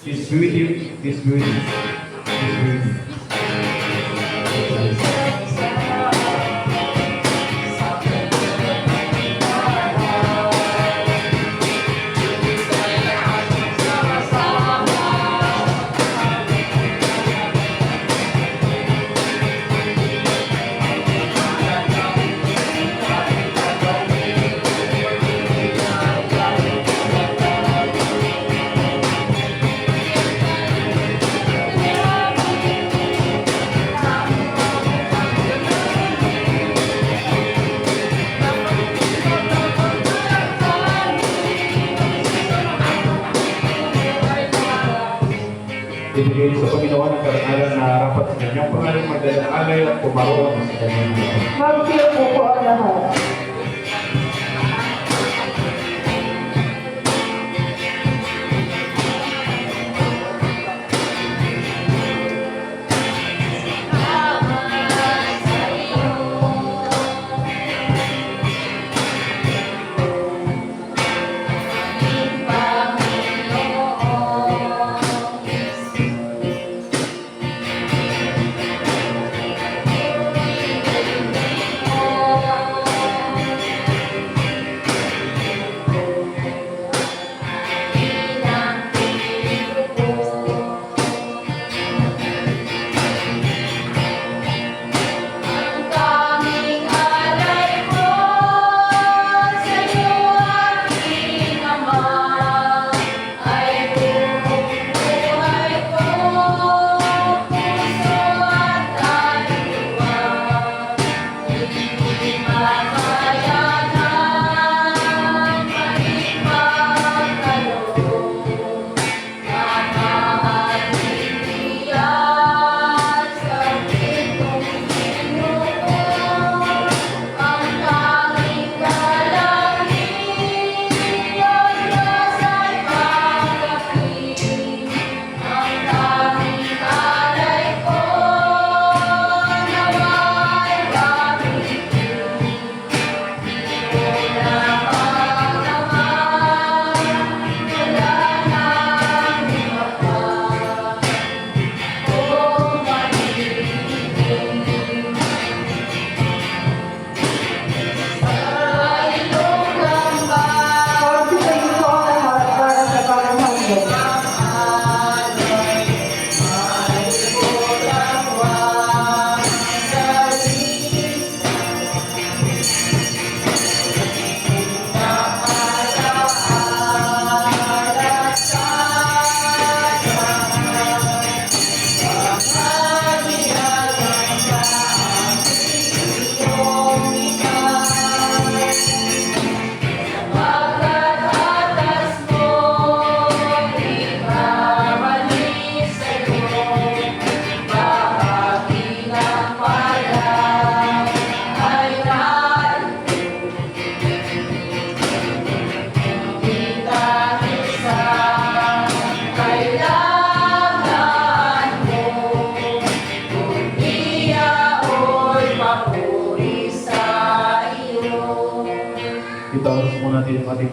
This beauty, this beauty, this beauty. Ibigay sa Panginoon ang karangalan na harapat sa kanyang pangalan, magdalang alay at pumaroon sa kanyang mga. Magsiupo po ang lahat.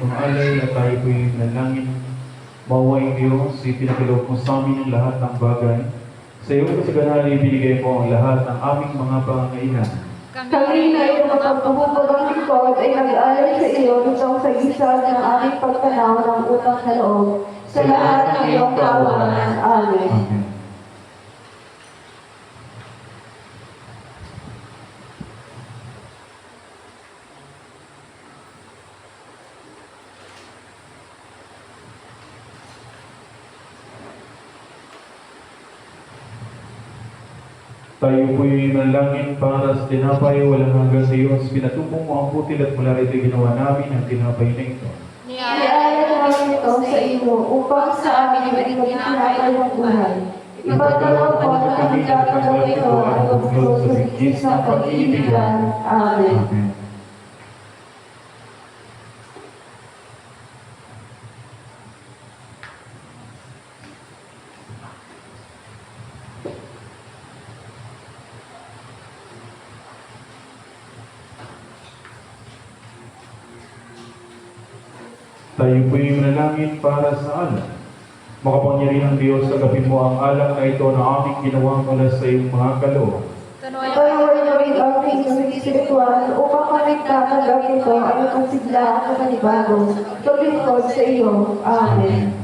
mga alay at tayo po'y nanalangin. Maway Diyos, ipinagkaloob mo sa amin ang lahat ng bagay. Sa iyong kasaganahan ibinigay mo ang lahat ng aming mga pangangailangan. Kami na iyong mapagpahubog ang lingkod ay nag-alay sa iyo nitong sa isa ng aming pagtanaw ng utang na loob. Sa lahat ng iyong kaawaan. Amen. Amen. Tayo po'y manalangin para sa tinapay walang hanggang Diyos. Pinatubong mo ang butil at mula rito ginawa namin ang tinapay na ito. Iaalay namin ito sa iyo upang sa amin maging tinapay ng buhay. Ipagkaloob mo na kami gagawin ito at magbulod sa bigis ng pag-iibigan. Amen. Amen. Tayo po'y manalangin para sa alak. Makapangyarihang Diyos, sagapin mo ang alak na ito na aming ginawa mula sa iyong mga kaloob. Panawarin namin ang tingin spiritual upang kami tatanggap ito at magkasigla sa kanibago. Paglingkod sa iyo. Amen.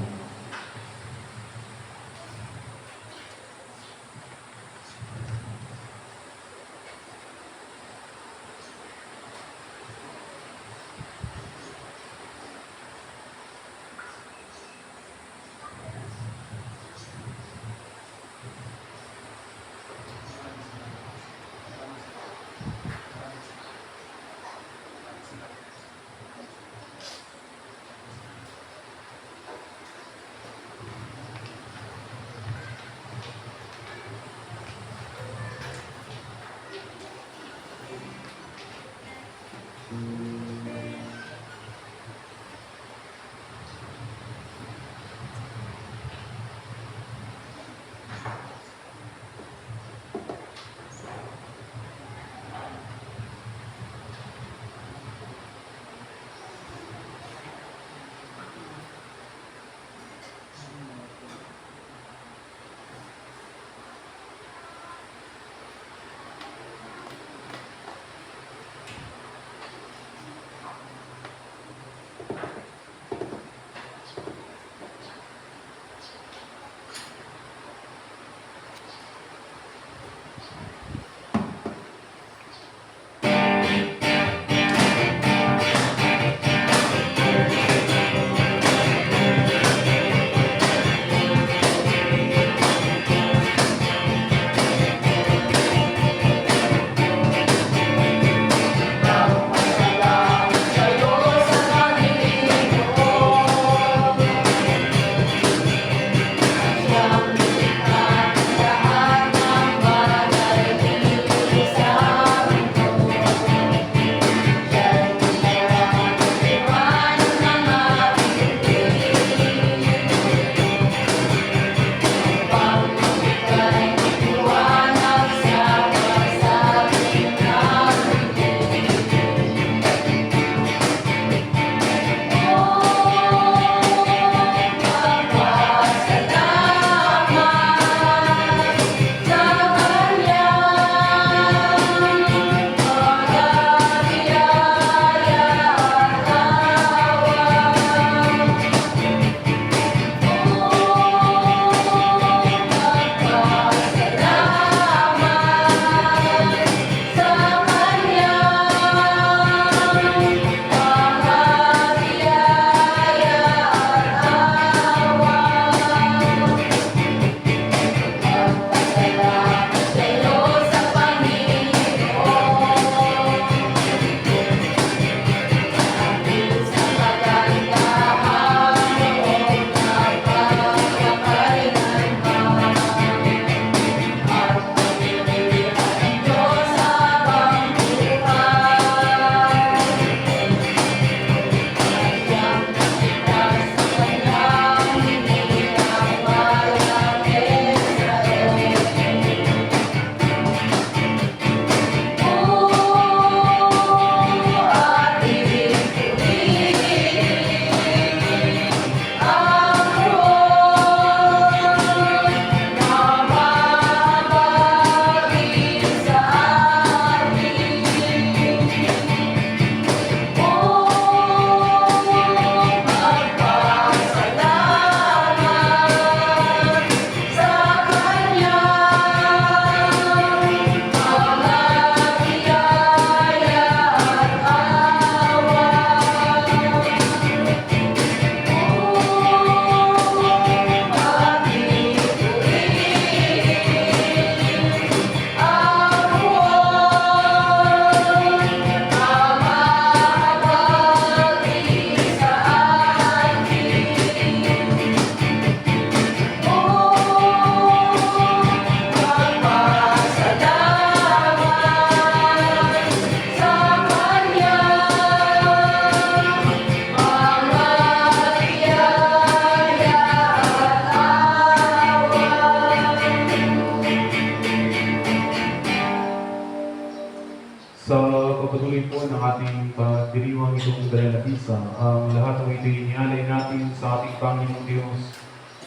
misa. Ang lahat ng ito inialay natin sa ating Panginoong Diyos.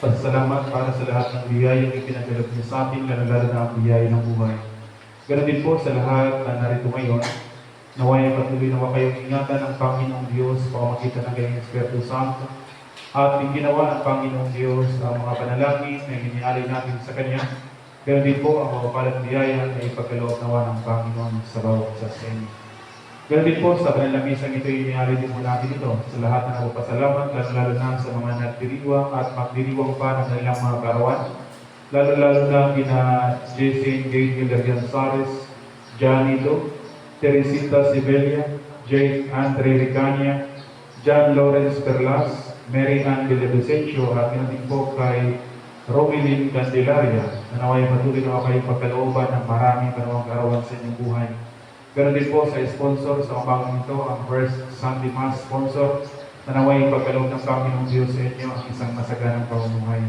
Pasalamat para sa lahat ng biyayang ipinagalap niya sa atin, lalo na ang biyaya ng buhay. Ganon din po sa lahat na narito ngayon. Naway patuloy nawa kayong ingatan ng Panginoong Diyos sa pamamagitan ng kanyang Espiritu Santo. At ginawa ng Panginoong Diyos ang mga panalangin na inialay natin sa Kanya. Ganon din po ang mapapalang biyaya na ipagkaloob nawa ng Panginoon sa bawat isa sa inyo. Ganon din po sa panalamisang ito, inialay din po natin ito sa lahat na nagpapasalamat, lalo na sa mga nagdiriwang at magdiriwang pa ng kanilang mga karawan. Lalo na kina Jason Gabriel Gonzales, Janito, Teresita Sibelia, Jake Andre Ricania, John Lawrence Perlas, Mary Ann Villavicencio, at yun din po kay Romilyn Candelaria, na naway patuloy na kayong pagkalooban ng maraming panawang karawan sa inyong buhay. Ganon din po sa sponsor sa umagang ito, ang First Sunday Mass sponsor, na naway pagkaloob ng Panginoong Diyos sa inyo ang isang masaganang pamumuhay.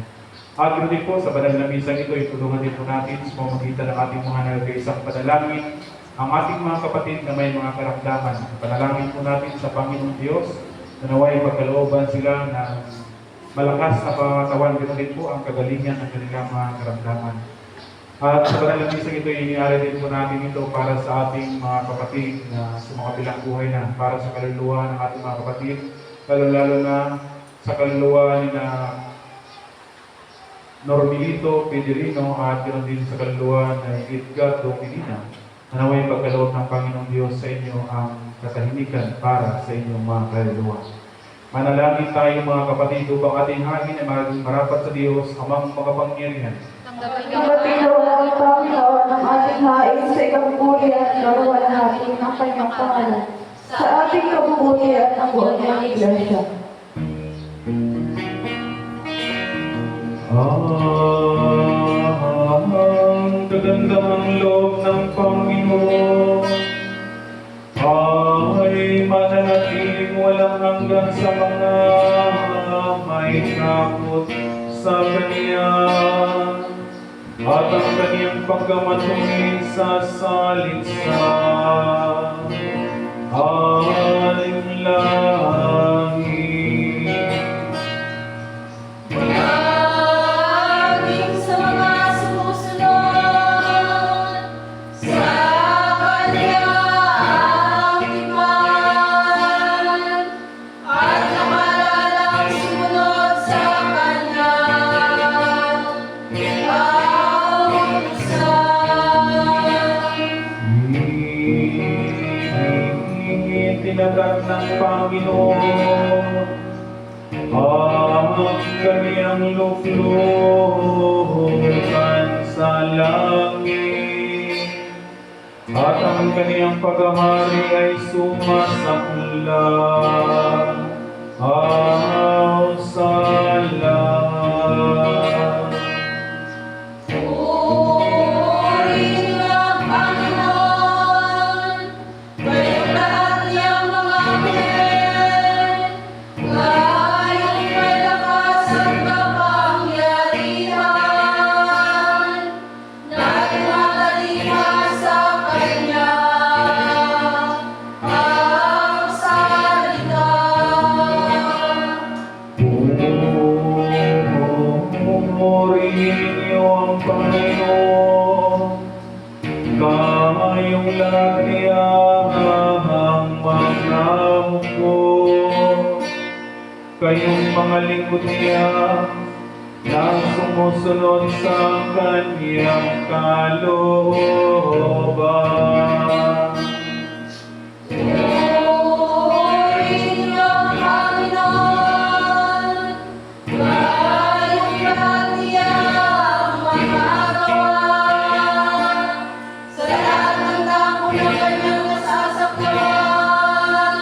At ganon din po sa banal na misang ito, itulungan din po natin sa pamamagitan ng ating mga nagkaisang panalangin, ang ating mga kapatid na may mga karamdaman. Panalangin po natin sa Panginoong Diyos, na naway pagkalooban sila ng malakas na pangatawan, ganon din po ang kagalingan ng kanilang mga karamdaman. At sa banal na misang ito, inialay din po natin ito para sa ating mga kapatid na sumakabilang buhay na, para sa kaluluwa ng ating mga kapatid, lalo na sa kaluluwa ni na Normilito Pederino at ganoon din sa kaluluwa na Edgar Dominina. Naway pagkaloob ng Panginoong Diyos sa inyo ang katahimikan para sa inyong mga kaluluwa. Manalangin tayo mga kapatid upang ating hangin ay maging marapat sa Diyos, amang makapangyarihan. Napatinawa ang Panginoon ng ating hain sa ikabubuti at kaluwalhati ng kanyang pangalan sa ating kabubuti at ang buong ng Iglesia. Ang kagandang loob ng Panginoon ay mananatiling walang hanggan sa mga may takot sa Kanya, at ang Kanyang pagkamatungin sa salinsa ay langit. Laging sa mga sumusunod sa Kanyang iman at nakalalang sumunod sa Kanyang Tinatag ng Panginoon ang Kanyang luklukan sa langit, at ang Kanyang paghahari ay sumasaklap sa langit. Purihin ang Panginoon, kayong lahat niyang mga anghel, kayong may lakas at kapangyarihan, na tumatalima sa Kanya ang salita. Purihin niyo ang Panginoon, kayong lahat niyang mga hukbo, kayong mga lingkod niya na sumusunod sa Kanyang kalooban. Purihin ang Panginoon, kayong lahat niyang mga gawa, sa lahat ng dako ng Kanyang nasasakyan.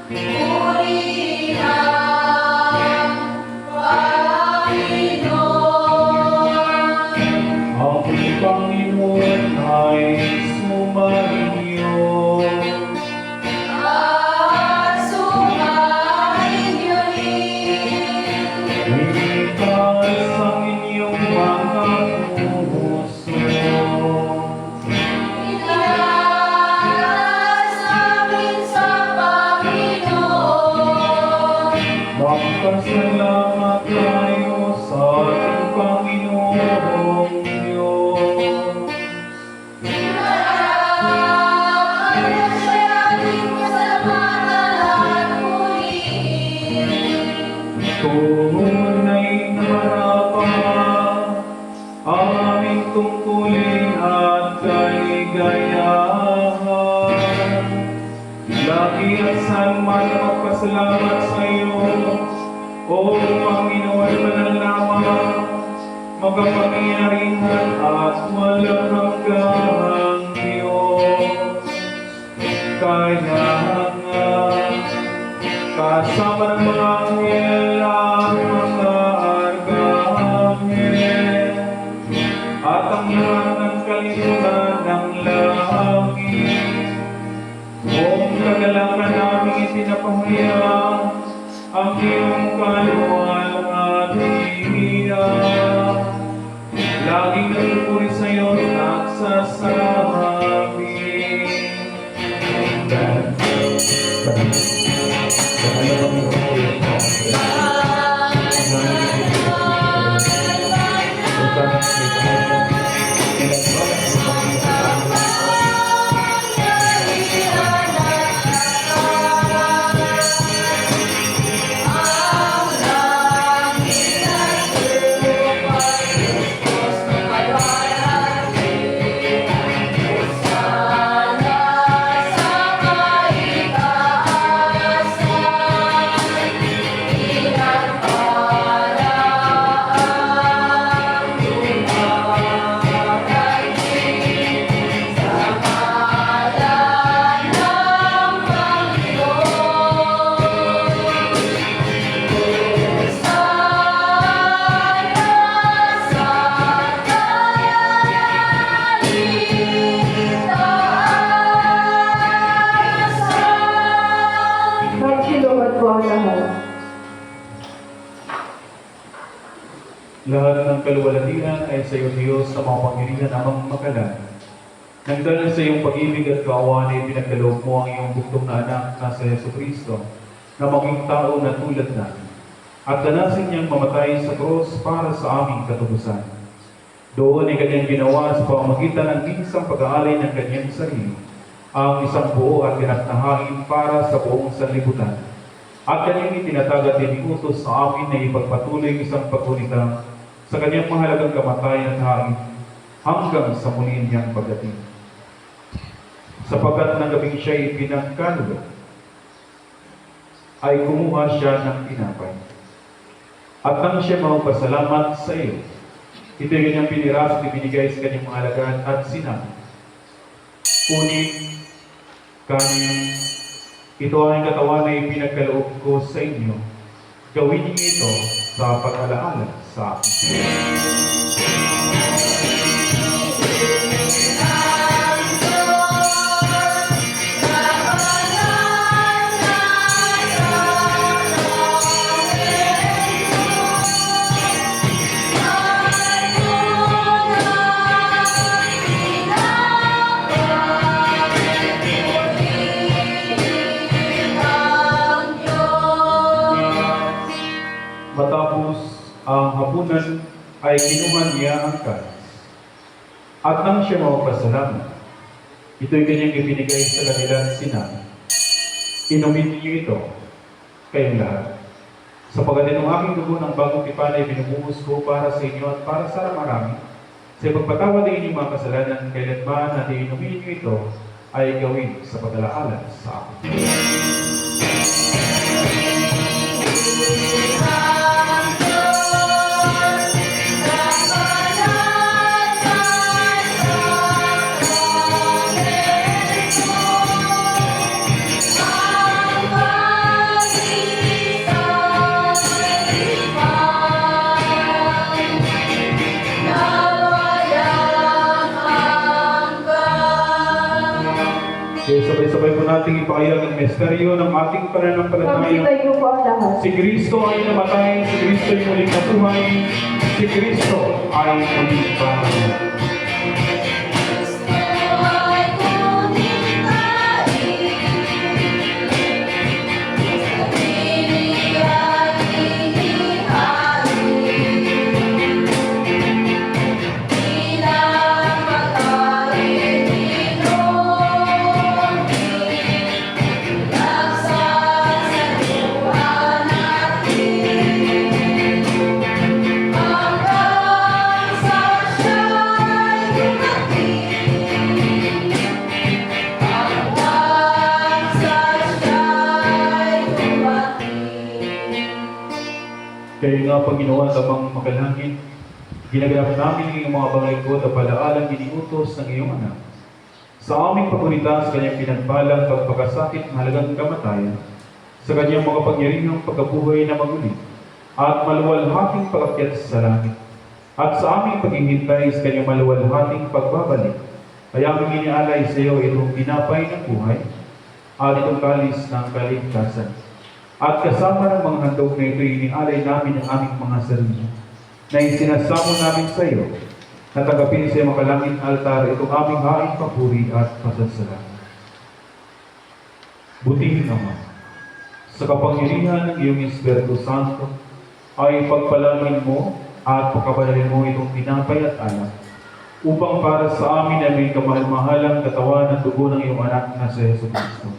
Purihin ang Panginoon. Ang Panginoon ay sumainyo. Magpasalamat tayo sa ating Panginoong Diyos. Tunay na harapan, aming tungkulin at kaligayahan. Lagi at salman na magpasalamat sa iyo, O Panginoon manalangin, magapangyarihan at walang hanggang Diyos. Kaya nga, kasama ng mga anghel ang mga arkanghel at ang lahat ng kalimutan ng langit. Kung kagalangan namin itinapahayag ang iyong kaluwan at iiyak, laging nagpupuri sa iyo at nagsasabi. Magsiluhod po ang lahat. Lahat ng kaluwalhatian ay sa iyo, Diyos, sa mga pangyarihan amang makalan. Nang dahil sa iyong pag-ibig at kaawaan ay pinagkaloob mo ang iyong bugtong na anak na sa Jesucristo, na maging tao na tulad namin, at danasin niyang mamatay sa krus para sa aming katubusan. Doon ay kanyang ginawa sa pamamagitan ng isang pag-aalay ng kanyang sarili, ang isang buo at tinatnahain para sa buong sanlibutan. At kanyang itinatag at iniutos sa amin na ipagpatuloy isang pagkunita sa kanyang mahalagang kamatayan at hain hanggang sa muli niyang pagdating. Sapagkat ng gabing siya ipinagkaloob, ay kumuha siya ng tinapay. At nang siya magpasalamat sa iyo, ito ay kanyang piniras at ibinigay sa kanyang mga alagad at sinabi, kunin, kanin, ito ang katawan na ipinagkaloob ko sa inyo. Gawin niyo ito sa pag-alaala sa akin. Matapos ang hapunan ay kinuha niya ang kanis. At nang siya magpasalamat, ito'y kanyang ibinigay sa kanila at sinabi, inumin niyo ito, kayong lahat. Sapagkat itong aking dugo ng bagong tipan ay binubuhos ko para sa inyo at para sa marami. Sa pagpatawad ay inyong mga kasalanan, kailanman na inumin niyo ito ay gawin sa pag-alaala sa akin. Kaya sabay-sabay po nating ipakayag ang misteryo ng ating pananampalataya. Magsitayo po ang lahat. Si Kristo ay namatay, si Kristo ay muling nabuhay, si Kristo ay muling bahay. Ay Kaya nga, Panginoon, amang makalangit, ginaganap namin ang iyong mga banglingkod at palaalang iniutos ng iyong anak. Sa aming pagkulita sa kanyang pinagpalang pagpakasakit na halagang kamatayan, sa kanyang mga pangyarihang pagkabuhay na maguli, at maluwalhating pag-akyat sa langit, at sa aming paghihintay sa kanyang maluwalhating pagbabalik, ay aming inialay sa iyo itong tinapay ng buhay, at itong kalis ng kaligtasan. At kasama ng mga handog na ito, inialay namin ang aming mga sarili, na isinasamo namin sa iyo, na tagapin sa iyong makalangit altar itong aming haing papuri at pasasalamat. Butihin naman, sa kapangyarihan ng iyong Espiritu Santo, ay pagpalangin mo at pagkabanalin mo itong tinapay at alak, upang para sa amin ay may kamahal-mahalang katawan at dugo ng iyong anak na si Yesu Cristo.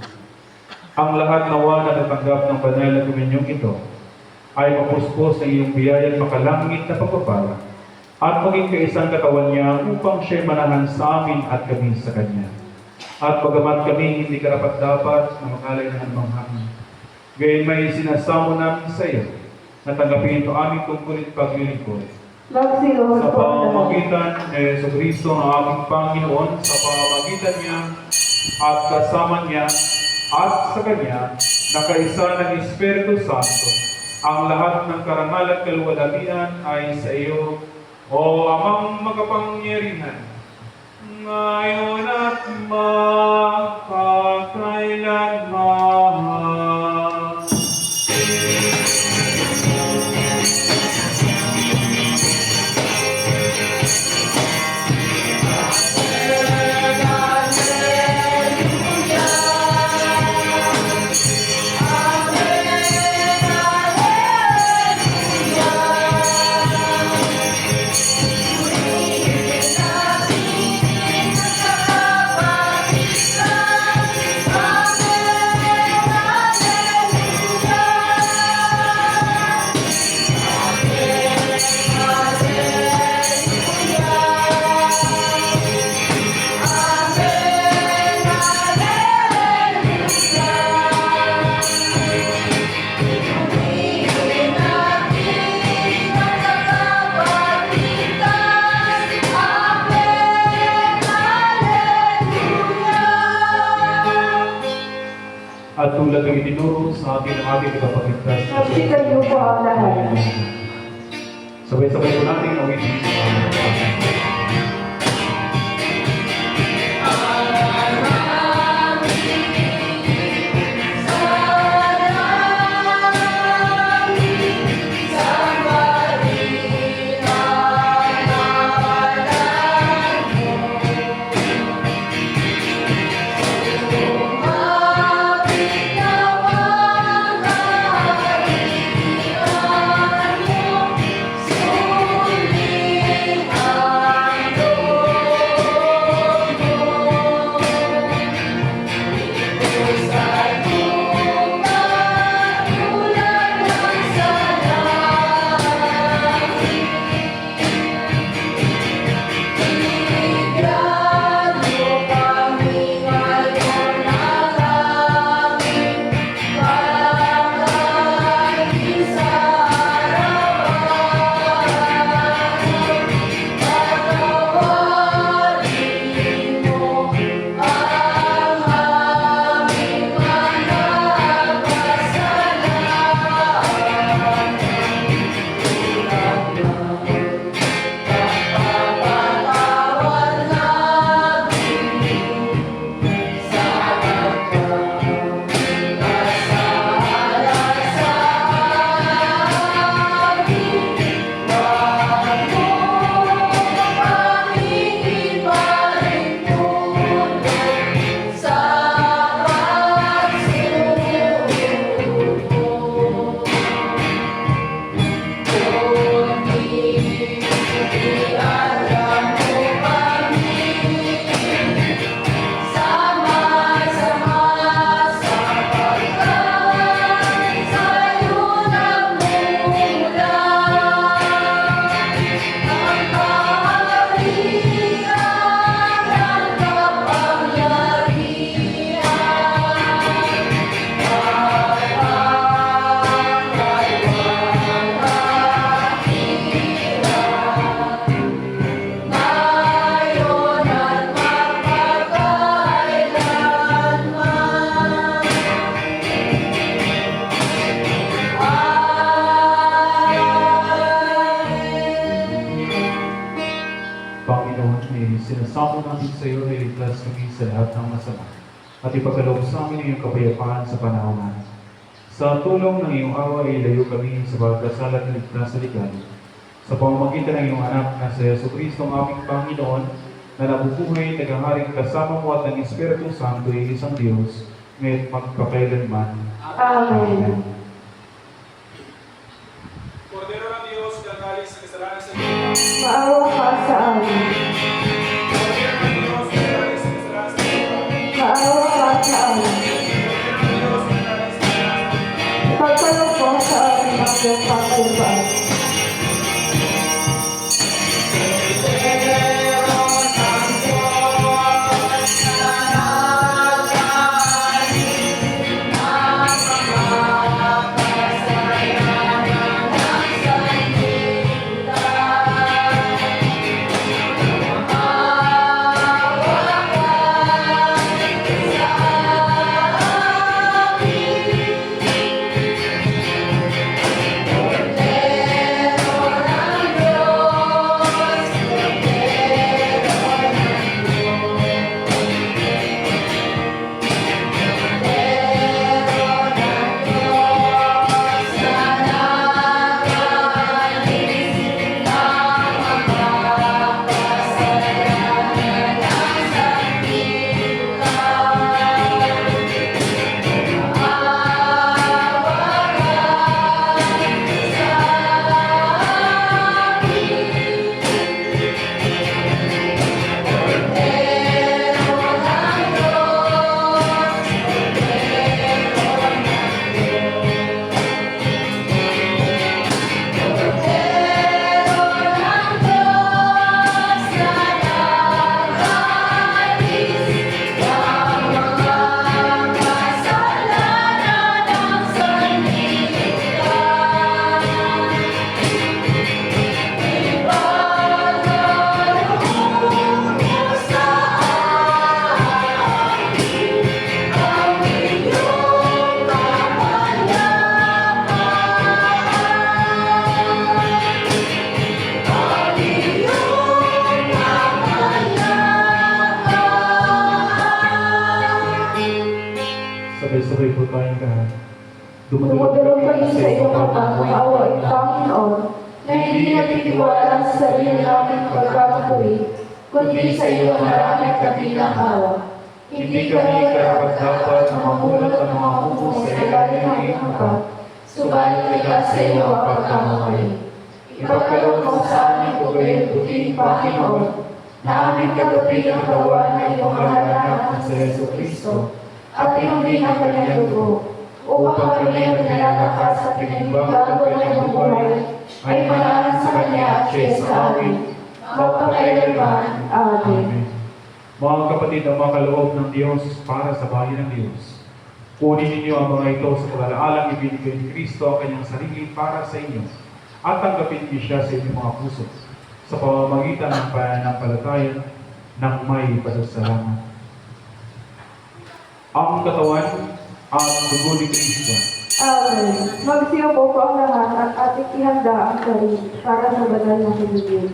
Ang lahat nawa na natanggap ng banal na komunyong ito ay mapuspos sa iyong biyayang makalangit na pagpapala at maging kaisang katawan niya upang siya'y manahan sa amin at kami sa Kanya. At bagamat kami hindi karapat-dapat na makalay ng anumang hangin, gayon may sinasamo namin sa iyo na tanggapin ito aming tungkulit paglilingkod. Magsilos Sa po na pamamagitan ni Yesu Cristo ng aming Panginoon, sa pamamagitan niya at kasama niya at sa Kanya, na kaisa ng Espiritu Santo, ang lahat ng karangal at kaluwalhatian ay sa iyo, O Amang makapangyarihan, ngayon at magpakailanman. At tulad ng itinuro sa atin ng ating tagapagligtas, magsikan niyo po ang lahat. sabay-sabay po natin awitin sa aming Panginoon. Sulit Sako namin sa iyo na iligtas kami sa lahat ng masama at ipagkaloob sa amin ang iyong kapayapaan sa panahon namin. Sa tulong ng iyong awa, ilayo kami sa pagkasal at ligtas sa ligalig. Sa pamamagitan ng iyong anak na si Yesu Cristo ang aming Panginoon, na nabubuhay, naghaharing kasama mo at ng Espiritu Santo ay isang Diyos, ngayon magpakailanman. Amen. Kordero ng Diyos, gagaling sa kasalanan sa lupa. Maawa ka sa amin. Kordero ng Diyos, gagaling sa kasalanan sa lupa. Maawa ka sa amin. Kordero ng Diyos, gagaling sa kasalanan sa lupa. Ipagkaloob mo sa amin ang iyong kapayapaan. Sabay-sabay po tayong lahat. Dumadulog kami sa iyong kapag maawain, Panginoon, na hindi nagtitiwala sa sarili namin pagkakatuwid, kundi sa iyo ang marami at kabilang awa. Hindi kami karapat-dapat na mamulot ang mga kubo sa ilalim ng iyong hangad, subalit likas sa iyo ang pagkakamali. Ipagkaloob mo sa amin o gayong puting, Panginoon, na aming kagapilang gawa na iyong mahal na anak sa Yesu Cristo, at inumin ang kanyang dugo, upang kami ang pinalalakas sa pinagbago ng iyong buhay, ay manahan sa kanya at siya sa amin, magpakailanman. Amen. Mga kapatid, ang mga kaloob ng Diyos para sa bayan ng Diyos. Kunin ninyo ang mga ito sa pag-alaalang ibinigay ni Kristo ang kanyang sarili para sa inyo, at tanggapin niyo siya sa inyong mga puso, sa pamamagitan ng pananampalataya ng may pasasalamat. Ang katawan at dugo ni Kristo. Amen. Magsiupo po ang lahat at ating ihanda ang sarili para sa banal na himigil.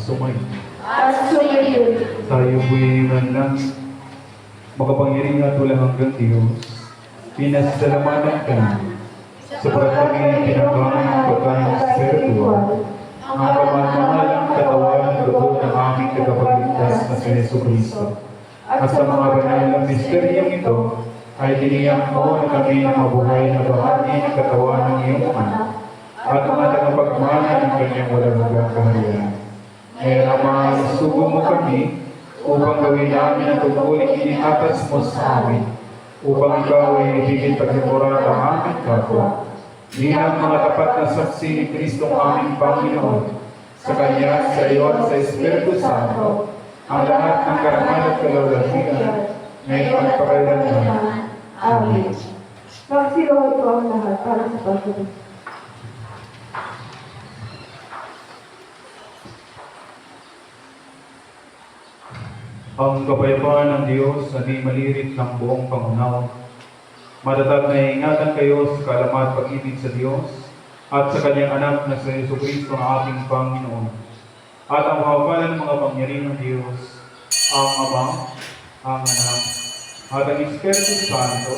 sumay. At sumayon. Tayo po'y lang makapangyarihan at walang hanggang Diyos. Pinasalamatan ka sapagat kami pinagbangan ng pagkain spiritual ang kamahal-mahalang katawan ng dugo ng aming tagapagligtas na si Jesucristo. At sa mga banal na misteryong ito ay tiniyak mo na kami na mabuhay na bahagi ng katawan ng iyong anak at mga tagapagmana ng kanyang walang hanggang kaharian. Ngayon naman, sugo mo kami upang gawin namin ang tungkuling iniatas mo sa amin, upang ikaw ay ibigin pagkimuran ang aming kapwa. Bilang mga tapat na saksi ni Kristo ang aming Panginoon, sa Kanya, sa iyo at sa Espiritu Santo, ang lahat ng karangal at kalawlahian, ngayon at pakailanman. Amen. Magsiroon ko ang lahat para sa pagkakas. Ang kapayapaan ng Diyos na di malirit ng buong pangunawa. Matatag na ingatan kayo sa kaalaman at pag-ibig sa Diyos at sa Kanyang anak na sa Jesucristo ang ating Panginoon. At ang makapalan ng mga pangyarihan ng Diyos, ang Ama, ang Anak, at ang Espiritu Santo,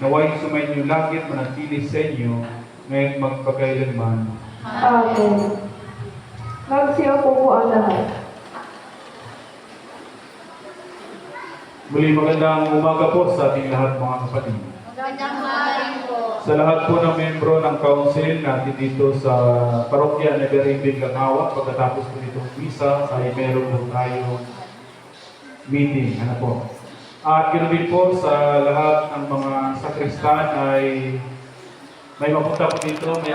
naway sumainyo langit manatili sa inyo ngayon magpakailanman. Amen. Magsiroon ko ang lahat. Muli magandang umaga po sa ating lahat mga kapatid. Magandang maraming po. Sa lahat po ng membro ng council natin dito sa parokya na Beribig Langawa, pagkatapos po nitong misa ay meron po tayo meeting. Ano po? At ganoon din po sa lahat ng mga sakristan ay may mapunta po dito.